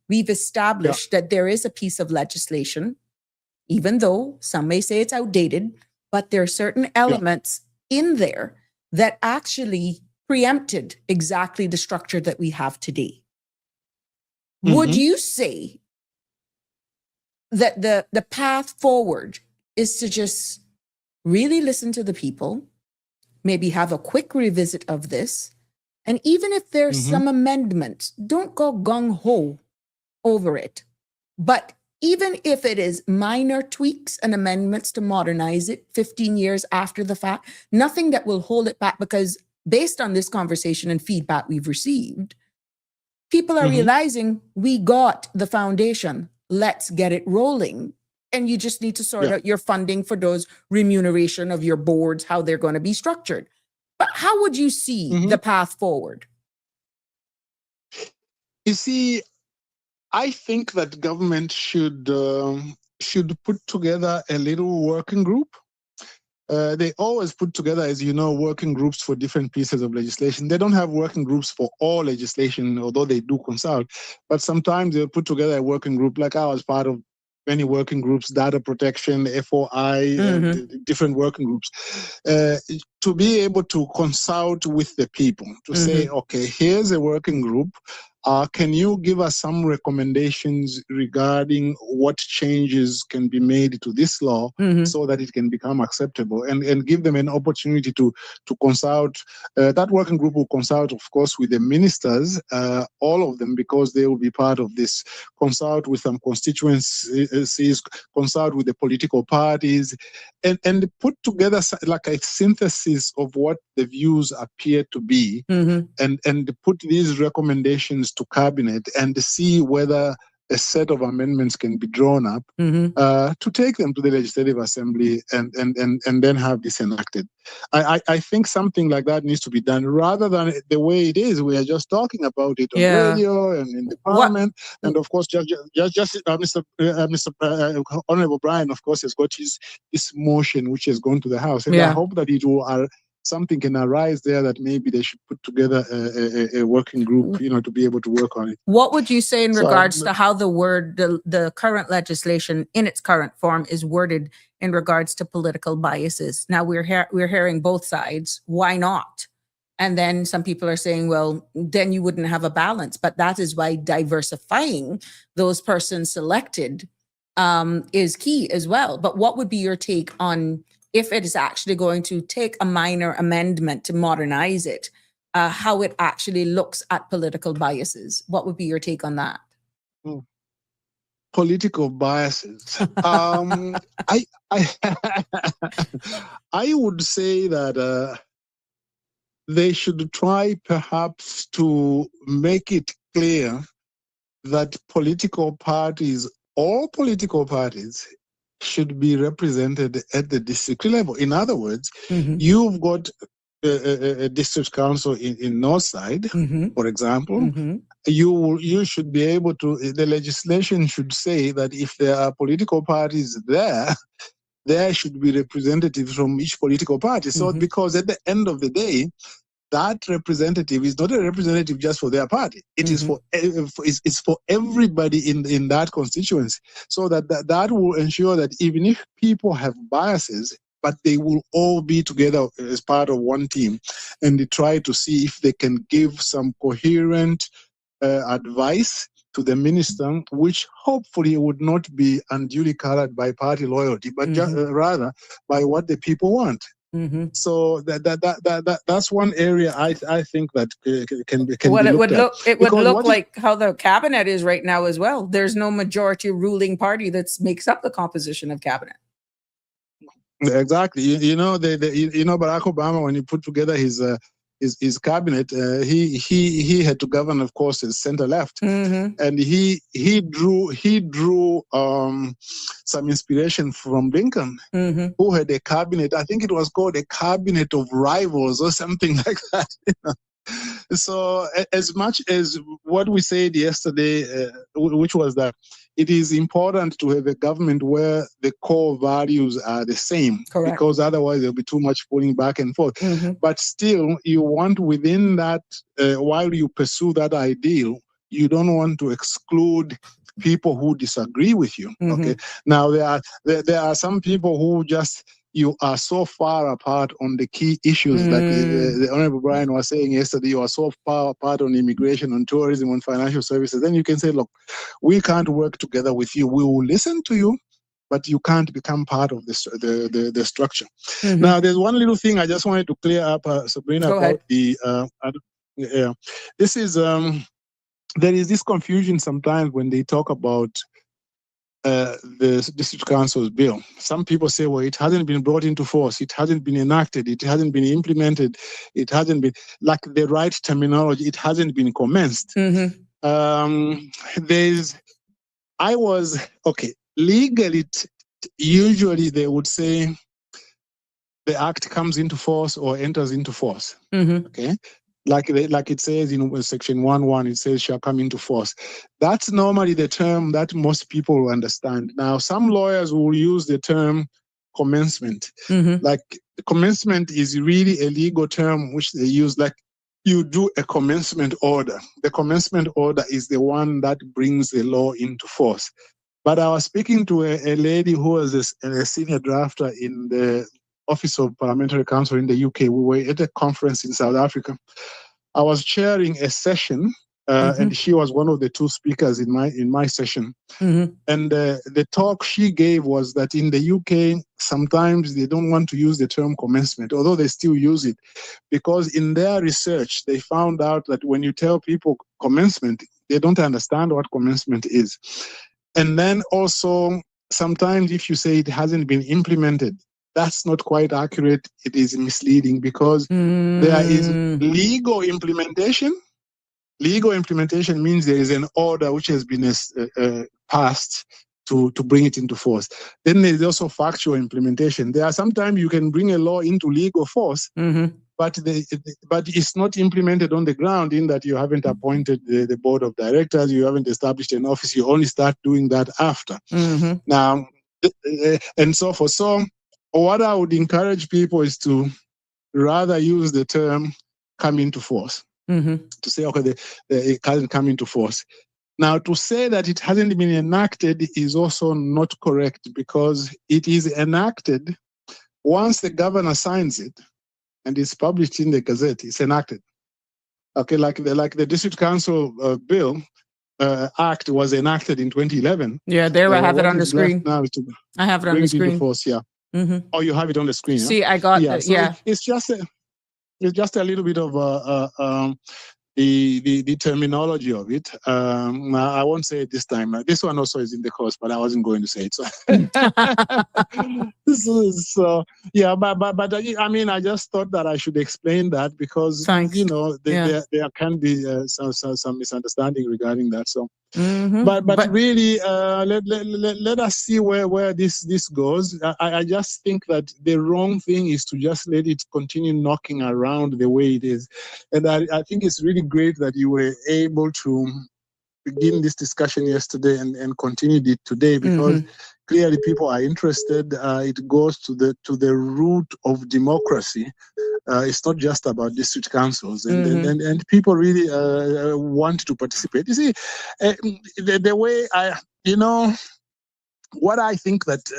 We've established that there is a piece of legislation, even though some may say it's outdated, but there are certain elements in there that actually preempted exactly the structure that we have today. Would you say that the path forward is to just really listen to the people, maybe have a quick revisit of this, and even if there's some amendments, don't go gung-ho over it. But even if it is minor tweaks and amendments to modernize it 15 years after the fact, nothing that will hold it back, because based on this conversation and feedback we've received, people are realizing we got the foundation. Let's get it rolling. And you just need to sort out your funding for those remuneration of your boards, how they're going to be structured. But how would you see the path forward? You see, I think that government should put together a little working group. They always put together, as you know, working groups for different pieces of legislation. They don't have working groups for all legislation, although they do consult. But sometimes they'll put together a working group, like I was part of many working groups, data protection, FOI, different working groups, to be able to consult with the people, to say, okay, here's a working group. Can you give us some recommendations regarding what changes can be made to this law so that it can become acceptable, and give them an opportunity to consult. That working group will consult, of course, with the ministers, all of them, because they will be part of this. Consult with some constituencies, consult with the political parties, and put together like a synthesis of what the views appear to be, and put these recommendations to cabinet and see whether a set of amendments can be drawn up to take them to the Legislative Assembly and then have this enacted. I think something like that needs to be done, rather than the way it is. We are just talking about it on radio and in the Parliament. And of course, Mr. Honorable Brian, of course, has got his motion which has gone to the House. And I hope that it will something can arise there, that maybe they should put together a working group, to be able to work on it. What would you say in regards to how the current legislation in its current form is worded in regards to political biases? Now we're hearing both sides. Why not? And then some people are saying, well, then you wouldn't have a balance. But that is why diversifying those persons selected is key as well. But what would be your take on, if it is actually going to take a minor amendment to modernize it, how it actually looks at political biases? What would be your take on that? Political biases. I would say that they should try perhaps to make it clear that all political parties should be represented at the district level. In other words, you've got a district council in Northside, for example. You should be able to, the legislation should say that if there are political parties there should be representatives from each political party. So because at the end of the day, that representative is not a representative just for their party. It is it's for everybody in that constituency. So that will ensure that even if people have biases, but they will all be together as part of one team, and they try to see if they can give some coherent advice to the minister, which hopefully would not be unduly colored by party loyalty, but rather by what the people want. So that's one area I think that can be Well, it looked would at. look it would Because look what like how the cabinet is right now as well. There's no majority ruling party that makes up the composition of cabinet. Exactly. You know, Barack Obama, when he put together his cabinet, he had to govern, of course, his center left, and he drew some inspiration from Lincoln, who had a cabinet. I think it was called a cabinet of rivals or something like that. You know? So, as much as what we said yesterday, which was that it is important to have a government where the core values are the same. Correct. Because otherwise there'll be too much pulling back and forth. But still, you want within that, while you pursue that ideal, you don't want to exclude people who disagree with you. Okay. Now there are some people who just, you are so far apart on the key issues, like the Honorable Brian was saying yesterday, you are so far apart on immigration, on tourism, on financial services. Then you can say, look, we can't work together with you. We will listen to you, but you can't become part of the structure. Now, there's one little thing I just wanted to clear up, Sabrina, about the this is there is this confusion sometimes when they talk about the district council's bill. Some people say, well, it hasn't been brought into force, it hasn't been enacted, it hasn't been implemented, it hasn't been, like the right terminology, it hasn't been commenced. Legally, usually they would say the act comes into force or enters into force. Okay. Like it says in section 1.1, it says shall come into force. That's normally the term that most people will understand. Now, some lawyers will use the term commencement. Like commencement is really a legal term which they use, like you do a commencement order. The commencement order is the one that brings the law into force. But I was speaking to a lady who was a senior drafter in the Office of Parliamentary Counsel in the UK. We were at a conference in South Africa. I was chairing a session, and she was one of the two speakers in my session. And the talk she gave was that in the UK, sometimes they don't want to use the term commencement, although they still use it, because in their research, they found out that when you tell people commencement, they don't understand what commencement is. And then also, sometimes if you say it hasn't been implemented, that's not quite accurate. It is misleading because there is legal implementation. Legal implementation means there is an order which has been passed to bring it into force. Then there's also factual implementation. There are sometimes you can bring a law into legal force, but it's not implemented on the ground, in that you haven't appointed the board of directors, you haven't established an office, you only start doing that after. Now, and so forth. So what I would encourage people is to rather use the term come into force. To say, okay, it hasn't come into force. Now, to say that it hasn't been enacted is also not correct, because it is enacted once the governor signs it and it's published in the Gazette. It's enacted. Okay, like the District Council Bill Act was enacted in 2011. Yeah, there I have it on the screen. Now I have it on the screen. Into force, yeah. Oh, you have it on the screen. See, I got it. So yeah. It's just a little bit of the terminology of it. I won't say it this time. This one also is in the course, but I wasn't going to say it. So yeah, but I mean, I just thought that I should explain that because there can be some misunderstanding regarding that. So. But really, let us see where this goes. I just think that the wrong thing is to just let it continue knocking around the way it is. And I think it's really great that you were able to begin this discussion yesterday and continued it today, because clearly people are interested. It goes to the root of democracy. It's not just about district councils, and people really want to participate. You see, the way what I think that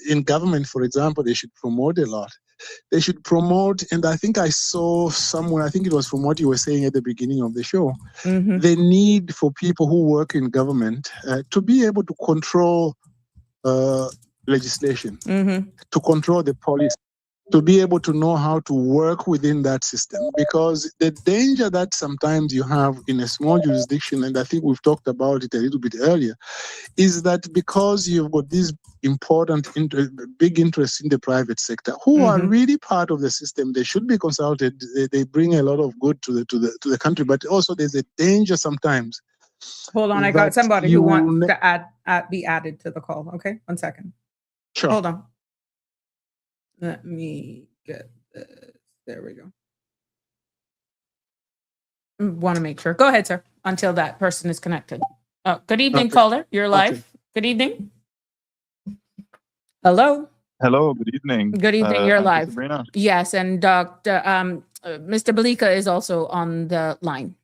in government, for example, they should promote a lot. They should promote, and I think I saw somewhere, I think it was from what you were saying at the beginning of the show, the need for people who work in government to be able to control legislation, to control the policy. to be able to know how to work within that system. Because the danger that sometimes you have in a small jurisdiction, and I think we've talked about it a little bit earlier, is that because you've got these big interests in the private sector who are really part of the system, they should be consulted. They bring a lot of good to the country, but also there's a danger sometimes. Hold on, I got somebody who wants to be added to the call. Okay, 1 second. Sure. Hold on. Let me get this. There we go. Want to make sure. Go ahead, sir, until that person is connected. Oh, good evening, Okay. caller. You're live. Okay. Good evening. Hello. Hello, good evening. Good evening. You're Auntie live. Sabrina. Yes, and Mr. Balika is also on the line.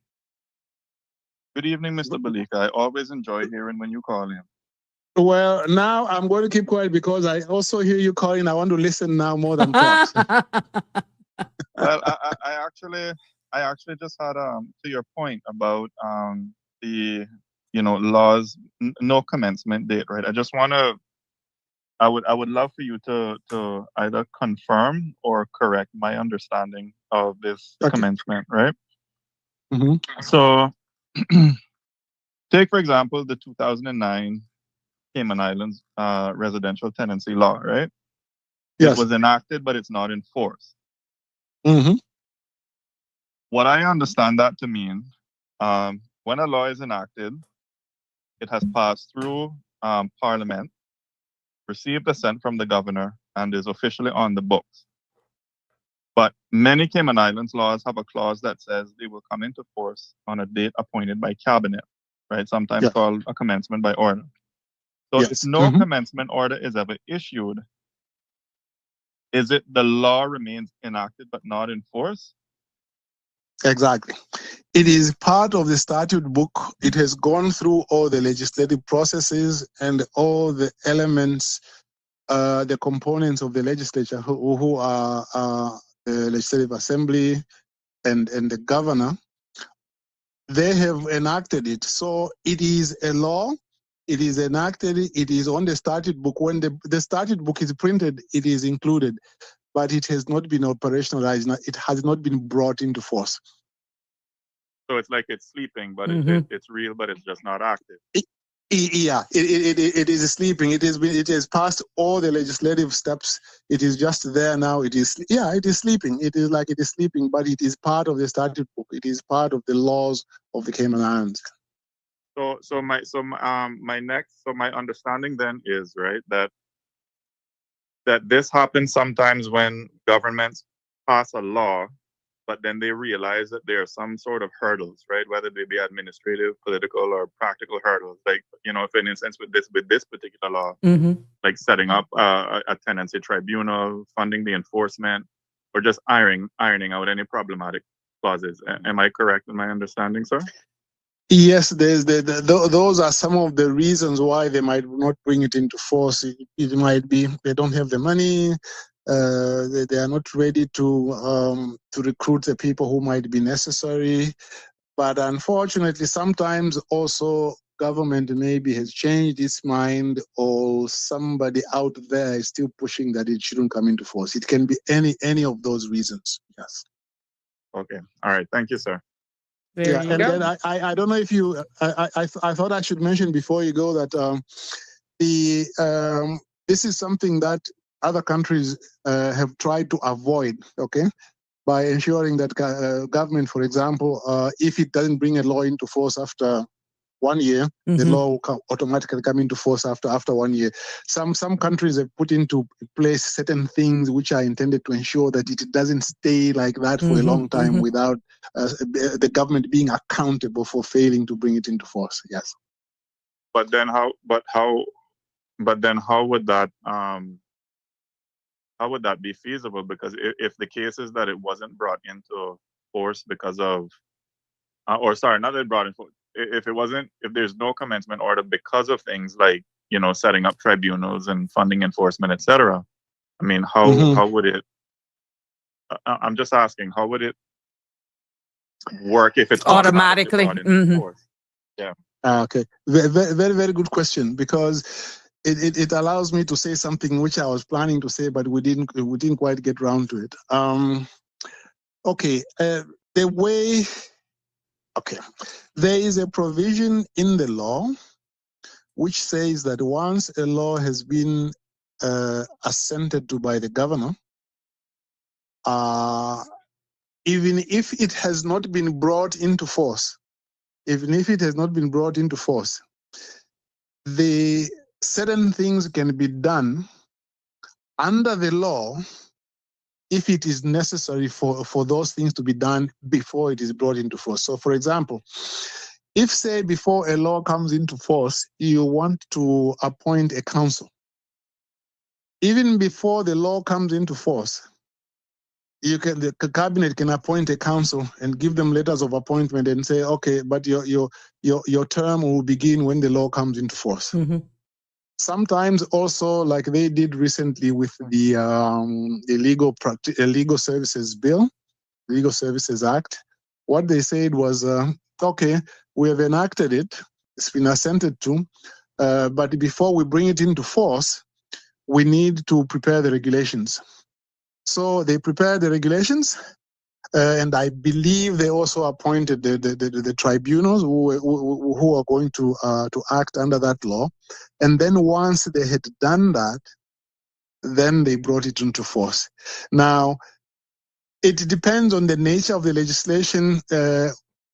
Good evening, Mr. Balika. I always enjoy hearing when you call in. Well, now I'm going to keep quiet because I also hear you calling. I want to listen now more than talk. Well, I actually just had to your point about the laws, no commencement date, right? I just want to. I would love for you to either confirm or correct my understanding of this commencement, right? So, take for example the 2009 Cayman Islands residential tenancy law, right? Yes. It was enacted, but it's not enforced. Mm-hmm. What I understand that to mean, when a law is enacted, it has passed through Parliament, received assent from the governor, and is officially on the books. But many Cayman Islands laws have a clause that says they will come into force on a date appointed by cabinet, right? Sometimes called a commencement by order. So if no commencement order is ever issued, is it the law remains enacted but not enforced? Exactly. It is part of the statute book. It has gone through all the legislative processes and all the elements, the components of the legislature who are the Legislative Assembly and the governor. They have enacted it. So it is a law. It is enacted. It is on the statute book. When the statute book is printed, it is included, but it has not been operationalized. It has not been brought into force. So it's like it's sleeping, but it's real, but it's just not active. It is sleeping. It has passed all the legislative steps. It is just there now. It is sleeping. It is sleeping, but it is part of the statute book. It is part of the laws of the Cayman Islands. So my understanding then is right that this happens sometimes when governments pass a law, but then they realize that there are some sort of hurdles, right? Whether they be administrative, political, or practical hurdles. Like, for instance, with this particular law, like setting up a tenancy tribunal, funding the enforcement, or just ironing out any problematic clauses. Am I correct in my understanding, sir? Yes, those are some of the reasons why they might not bring it into force. It might be they don't have the money. They are not ready to recruit the people who might be necessary. But unfortunately, sometimes also government maybe has changed its mind, or somebody out there is still pushing that it shouldn't come into force. It can be any of those reasons. Yes. Okay. All right. Thank you, sir. There you go. Then I don't know if you I thought I should mention before you go that this is something that other countries have tried to avoid, by ensuring that government, for example, if it doesn't bring a law into force after 1 year, the law will automatically come into force after 1 year. Some countries have put into place certain things which are intended to ensure that it doesn't stay like that for a long time without the government being accountable for failing to bring it into force. Yes. But then how would that how would that be feasible? Because if the case is that it wasn't brought into force because of, not that it brought in force, if there's no commencement order because of things like, setting up tribunals and funding enforcement, etc. I mean, how would it, I'm just asking, how would it work if it's automatically brought into force? Yeah. Okay. Very, very good question, because it allows me to say something which I was planning to say, but we didn't quite get round to it. Okay, the way. Okay, there is a provision in the law which says that once a law has been assented to by the governor, even if it has not been brought into force, the certain things can be done under the law if it is necessary for those things to be done before it is brought into force. So, for example, if, say, before a law comes into force, you want to appoint a council, even before the law comes into force, the cabinet can appoint a council and give them letters of appointment and say, okay, but your term will begin when the law comes into force. Mm-hmm. Sometimes also, like they did recently with the Legal Services Bill, Legal Services Act, what they said was, okay, we have enacted it, it's been assented to, but before we bring it into force, we need to prepare the regulations. So they prepared the regulations, and I believe they also appointed the tribunals who are going to act under that law. And then once they had done that, then they brought it into force. Now, it depends on the nature of the legislation.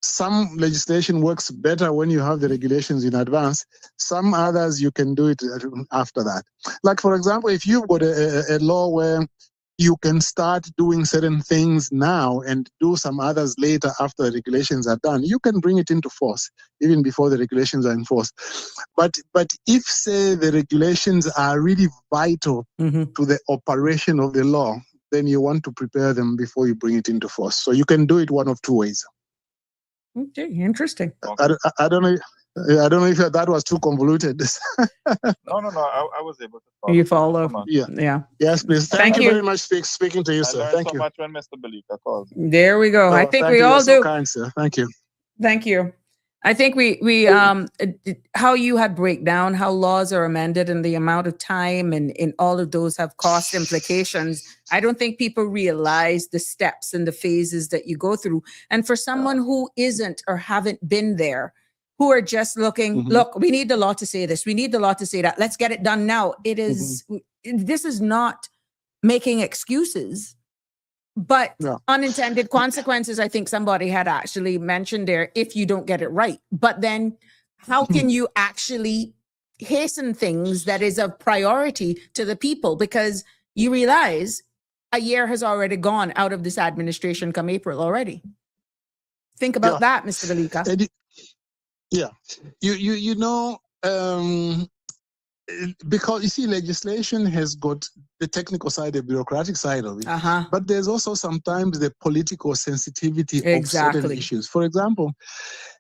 Some legislation works better when you have the regulations in advance. Some others, you can do it after that. Like, for example, if you've got a law where you can start doing certain things now and do some others later after the regulations are done, you can bring it into force even before the regulations are in force. But if, say, the regulations are really vital Mm-hmm. to the operation of the law, then you want to prepare them before you bring it into force. So you can do it one of two ways. Okay, interesting. I don't know. I don't know if that was too convoluted. No, I was able to follow. You follow. Thank Yeah. Yeah. Yes, please. Thank Thank you you. very much for speaking to you, I sir. learned Thank so you. much when Mr. Belika called. There we go. I think thank we you. all You're so do. kind, sir. Thank you. Thank you. I think we how you had break down how laws are amended and the amount of time and all of those have cost implications. I don't think people realize the steps and the phases that you go through. And for someone who isn't or haven't been there, who are just looking, look, we need the law to say this, we need the law to say that, let's get it done now. It is this is not making excuses. But unintended consequences, I think somebody had actually mentioned there, if you don't get it right. But then how can you actually hasten things that is of priority to the people? Because you realize a year has already gone out of this administration come April already. Think about that, Mr. Belika. Yeah. You know, because you see, legislation has got the technical side, the bureaucratic side of it, but there's also sometimes the political sensitivity of certain issues. For example,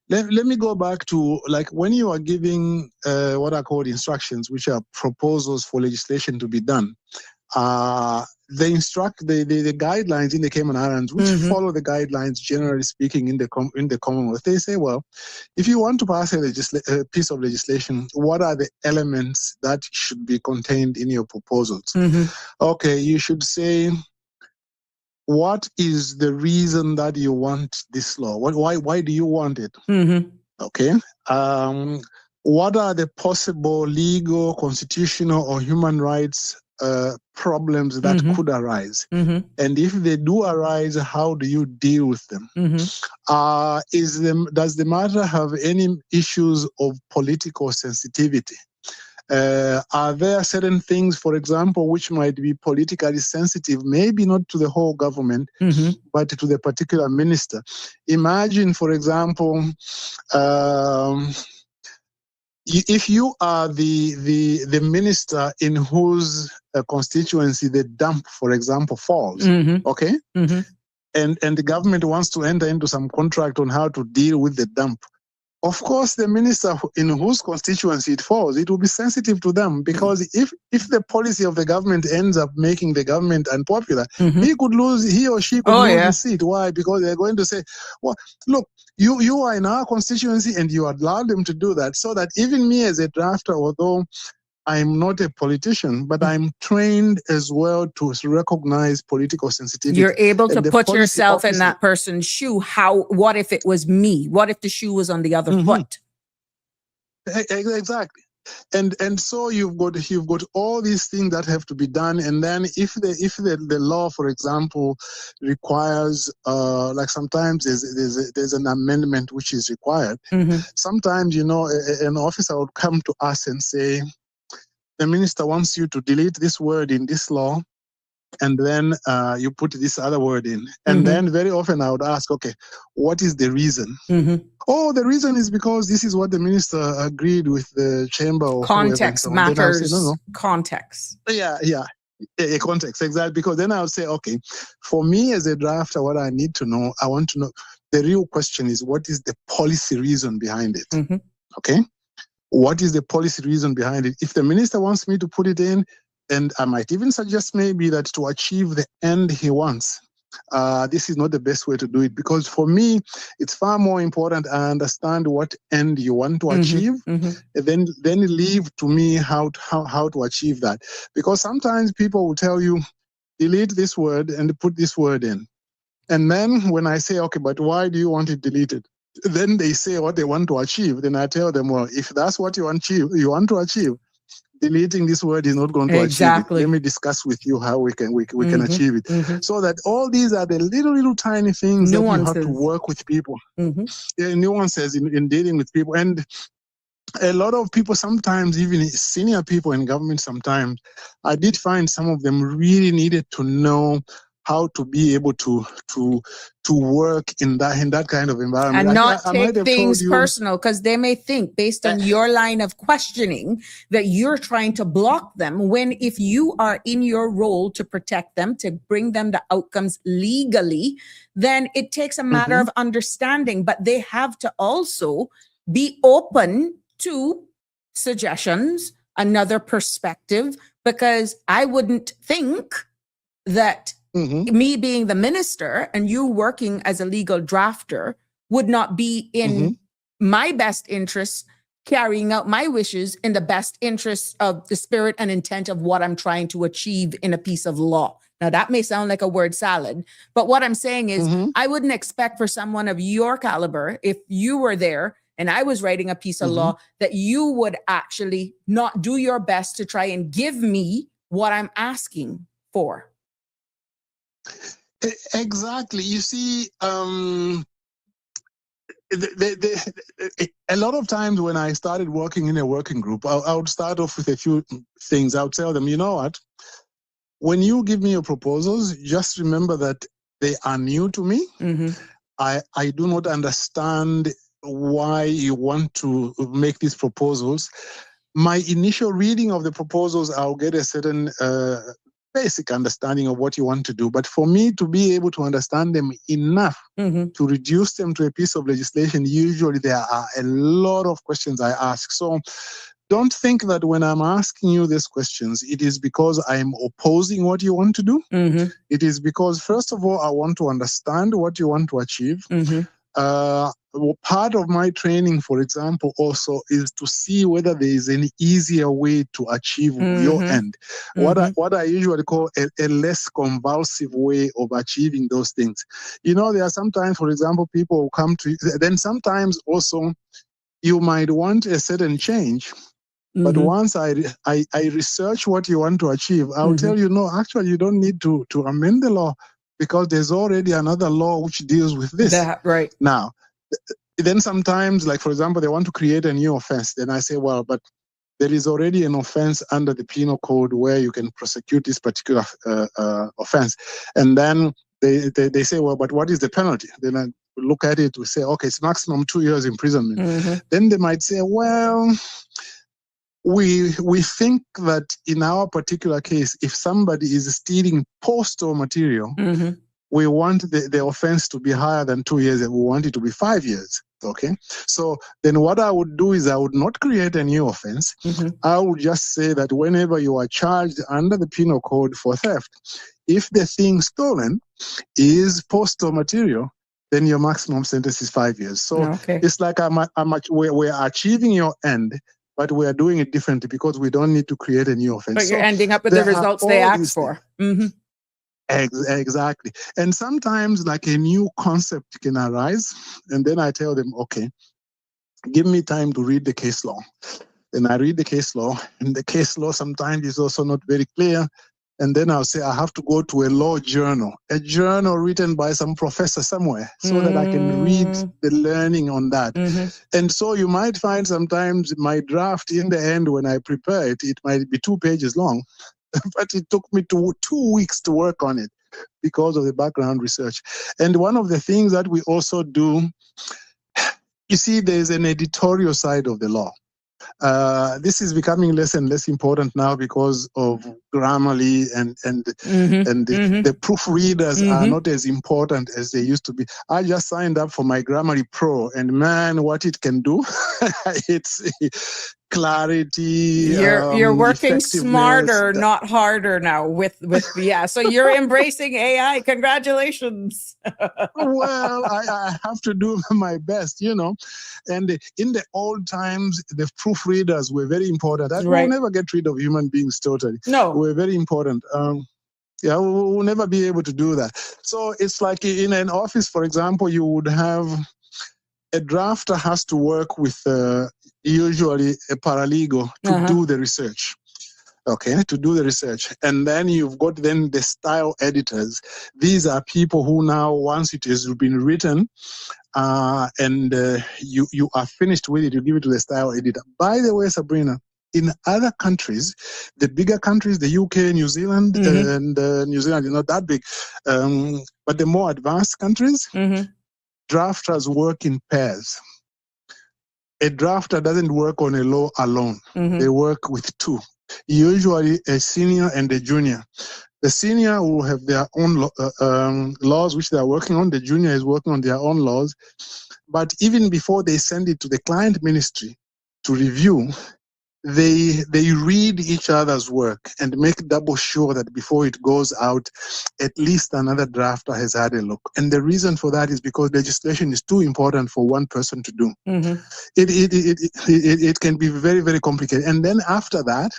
let me go back to, like, when you are giving what are called instructions, which are proposals for legislation to be done. They instruct the guidelines in the Cayman Islands, which follow the guidelines, generally speaking, in the Commonwealth. They say, well, if you want to pass a piece of legislation, what are the elements that should be contained in your proposals? Okay, you should say, what is the reason that you want this law? Why do you want it? Okay. What are the possible legal, constitutional, or human rights problems that could arise? And if they do arise, how do you deal with them? Does the matter have any issues of political sensitivity? Are there certain things, for example, which might be politically sensitive, maybe not to the whole government, but to the particular minister? Imagine, for example, if you are the minister in whose constituency the dump, for example, falls, okay? And the government wants to enter into some contract on how to deal with the dump. Of course, the minister in whose constituency it falls, it will be sensitive to them, because if the policy of the government ends up making the government unpopular, he or she could lose his seat. Why? Because they're going to say, well, look, you are in our constituency and you allowed them to do that, so that even me as a drafter, although I'm not a politician, but I'm trained as well to recognize political sensitivity. You're able to And the put policy yourself in officer- that person's shoe. What if it was me? What if the shoe was on the other foot? Exactly. And so you've got all these things that have to be done, and then if the law, for example, requires like sometimes there's an amendment which is required. Sometimes an officer would come to us and say, the minister wants you to delete this word in this law, and then you put this other word in, and then very often I would ask, okay, what is the reason? Oh, the reason is because this is what the minister agreed with the chamber or Context whoever. And so matters. Then I'll say, no. Context. Yeah, context, exactly. Because then I'll say, okay, for me as a drafter, what I need to know, I want to know, the real question is, what is the policy reason behind it? Okay? What is the policy reason behind it? If the minister wants me to put it in, and I might even suggest maybe that to achieve the end he wants, this is not the best way to do it, because for me, it's far more important I understand what end you want to achieve, and then leave to me how to achieve that. Because sometimes people will tell you, delete this word and put this word in. And then when I say, okay, but why do you want it deleted? Then they say what they want to achieve. Then I tell them, well, if that's what you want to achieve, deleting this word is not going to achieve it. Let me discuss with you how we can achieve it. So that all these are the little tiny things nuances that you have to work with people. Nuances in dealing with people. And a lot of people, sometimes even senior people in government, sometimes I did find some of them really needed to know how to be able to work in that kind of environment. And not take things personal, because they may think, based on your line of questioning, that you're trying to block them, when if you are in your role to protect them, to bring them the outcomes legally, then it takes a matter of understanding. But they have to also be open to suggestions, another perspective, because I wouldn't think that me being the minister and you working as a legal drafter would not be in my best interests, carrying out my wishes in the best interests of the spirit and intent of what I'm trying to achieve in a piece of law. Now, that may sound like a word salad, but what I'm saying is I wouldn't expect for someone of your caliber, if you were there and I was writing a piece of law, that you would actually not do your best to try and give me what I'm asking for. Exactly. You see, a lot of times when I started working in a working group, I would start off with a few things. I would tell them, you know what? When you give me your proposals, just remember that they are new to me. I do not understand why you want to make these proposals. My initial reading of the proposals, I'll get a certain basic understanding of what you want to do. But for me to be able to understand them enough to reduce them to a piece of legislation, usually there are a lot of questions I ask. So don't think that when I'm asking you these questions, it is because I'm opposing what you want to do. It is because, first of all, I want to understand what you want to achieve. Part of my training, for example, also is to see whether there is any easier way to achieve your end. What I usually call a less convulsive way of achieving those things. You know, there are sometimes, for example, people who come to you, then sometimes also you might want a certain change. But once I research what you want to achieve, I'll tell you, no, actually, you don't need to amend the law, because there's already another law which deals with this. Right. Now, then sometimes, like, for example, they want to create a new offense. Then I say, well, but there is already an offense under the penal code where you can prosecute this particular offense. And then they say, well, but what is the penalty? Then I look at it, we say, okay, it's maximum 2 years imprisonment. Then they might say, well, we think that in our particular case, if somebody is stealing postal material, we want the offense to be higher than 2 years, and we want it to be 5 years. Okay. So then what I would do is I would not create a new offense. I would just say that whenever you are charged under the penal code for theft, if the thing stolen is postal material, then your maximum sentence is 5 years. So it's like we're achieving your end, but we are doing it differently because we don't need to create a new offense. But you're So ending up with the there are results they all asked these for. Exactly. And sometimes like a new concept can arise, and then I tell them, okay, give me time to read the case law. Then I read the case law, and the case law sometimes is also not very clear. And then I'll say I have to go to a journal written by some professor somewhere, so that I can read the learning on that. And so you might find sometimes my draft in the end, when I prepare it, it might be 2 pages long, but it took me 2 weeks to work on it because of the background research. And one of the things that we also do, you see, there's an editorial side of the law. This is becoming less and less important now because of Grammarly and the proofreaders are not as important as they used to be. I just signed up for my Grammarly Pro, and man, what it can do! It's clarity. You're working effectiveness. smarter, not harder now. With yeah. So you're embracing AI. Congratulations. Well, I have to do my best, you know. And in the old times, the proofreaders were very important. Right. We'll never get rid of human beings totally. No. We're very important. Yeah, we'll never be able to do that. So it's like in an office, for example, you would have a drafter has to work with usually a paralegal to do the research. Okay, to do the research. And then you've got then the style editors. These are people who now, once it has been written, and you are finished with it, you give it to the style editor. By the way, Sabrina, in other countries, the bigger countries, the UK, New Zealand, and New Zealand is not that big, but the more advanced countries, drafters work in pairs. A drafter doesn't work on a law alone. They work with 2. Usually a senior and a junior. The senior will have their own laws which they are working on. The junior is working on their own laws. But even before they send it to the client ministry to review, they read each other's work and make double sure that before it goes out, at least another drafter has had a look. And the reason for that is because legislation is too important for one person to do. It can be very, very complicated. And then after that,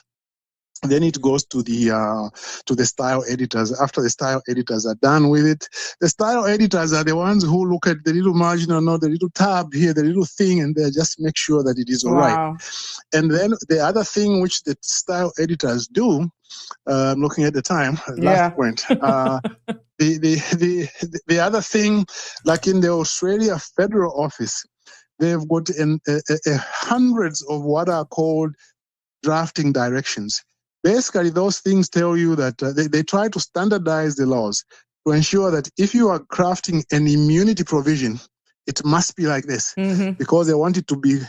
then it goes to the style editors. After the style editors are done with it, the style editors are the ones who look at the little marginal note, the little tab here, the little thing, and they just make sure that it is all right. And then the other thing which the style editors do, I'm looking at the time, last point. The other thing, like in the Australia Federal Office, they've got hundreds of what are called drafting directions. Basically, those things tell you that they try to standardize the laws to ensure that if you are crafting an immunity provision, it must be like this, because they want it to be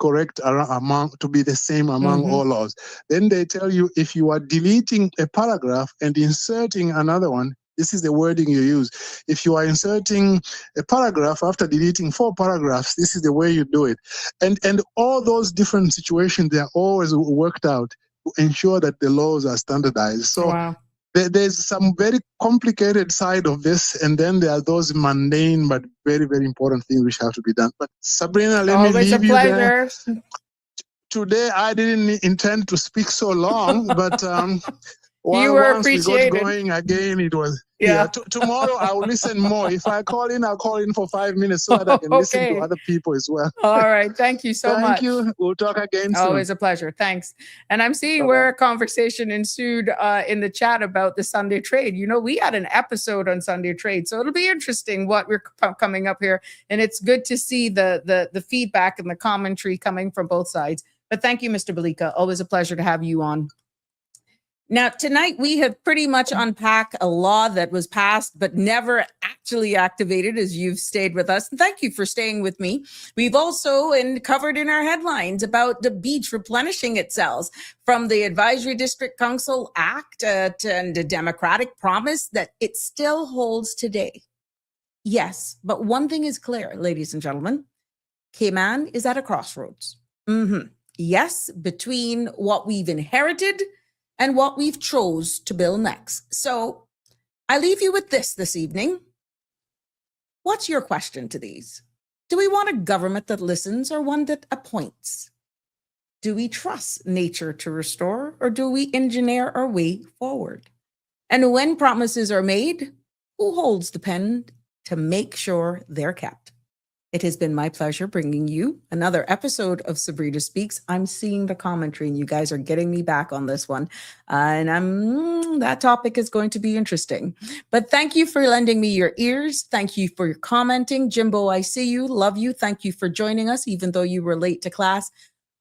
correct to be the same among all laws. Then they tell you if you are deleting a paragraph and inserting another one, this is the wording you use. If you are inserting a paragraph after deleting 4 paragraphs, this is the way you do it. And all those different situations, they are always worked out to ensure that the laws are standardized. So there's some very complicated side of this, and then there are those mundane but very, very important things which have to be done. But Sabrina, let me leave you there. Today, I didn't intend to speak so long, but you were once appreciated. We got going again, it was tomorrow I will listen more. If I call in, I'll call in for 5 minutes so that I can listen to other people as well. All right. Thank you so much. Thank you. We'll talk again soon. Always a pleasure. Thanks. And I'm seeing where a conversation ensued in the chat about the Sunday trade. You know, we had an episode on Sunday trade, so it'll be interesting what we're coming up here. And it's good to see the feedback and the commentary coming from both sides. But thank you, Mr. Balika. Always a pleasure to have you on. Now, tonight we have pretty much unpacked a law that was passed but never actually activated, as you've stayed with us. And thank you for staying with me. We've also covered in our headlines about the beach replenishing itself, from the Advisory District Council Act and the Democratic promise that it still holds today. Yes, but one thing is clear, ladies and gentlemen. Cayman is at a crossroads. Yes, between what we've inherited and what we've chose to build next. So I leave you with this evening. What's your question to these? Do we want a government that listens or one that appoints? Do we trust nature to restore, or do we engineer our way forward? And when promises are made, who holds the pen to make sure they're kept? It has been my pleasure bringing you another episode of Sabrina Speaks. I'm seeing the commentary, and you guys are getting me back on this one. And that topic is going to be interesting. But thank you for lending me your ears. Thank you for your commenting. Jimbo, I see you. Love you. Thank you for joining us, even though you were late to class.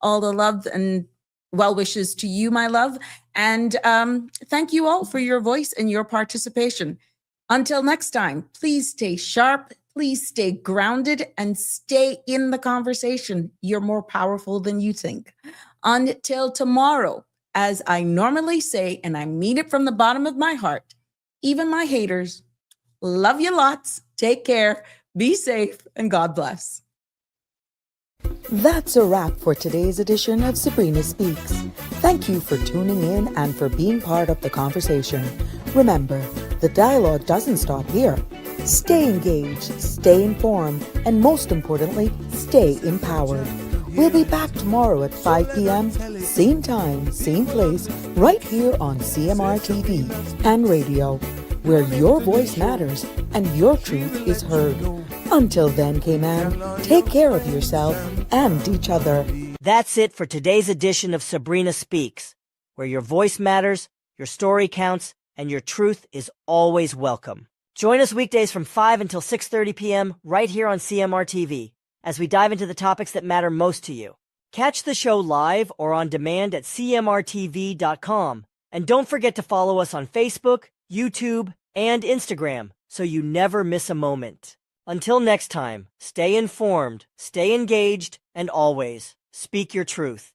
All the love and well wishes to you, my love. And thank you all for your voice and your participation. Until next time, please stay sharp. Please stay grounded and stay in the conversation. You're more powerful than you think. Until tomorrow, as I normally say, and I mean it from the bottom of my heart, even my haters, love you lots. Take care, be safe, and God bless. That's a wrap for today's edition of Sabrina Speaks. Thank you for tuning in and for being part of the conversation. Remember, the dialogue doesn't stop here. Stay engaged, stay informed, and most importantly, stay empowered. We'll be back tomorrow at 5 p.m., same time, same place, right here on CMR TV and radio, where your voice matters and your truth is heard. Until then, Cayman, take care of yourself and each other. That's it for today's edition of Sabrina Speaks, where your voice matters, your story counts, and your truth is always welcome. Join us weekdays from 5 until 6:30 p.m. right here on CMR TV as we dive into the topics that matter most to you. Catch the show live or on demand at cmrtv.com. And don't forget to follow us on Facebook, YouTube, and Instagram so you never miss a moment. Until next time, stay informed, stay engaged, and always speak your truth.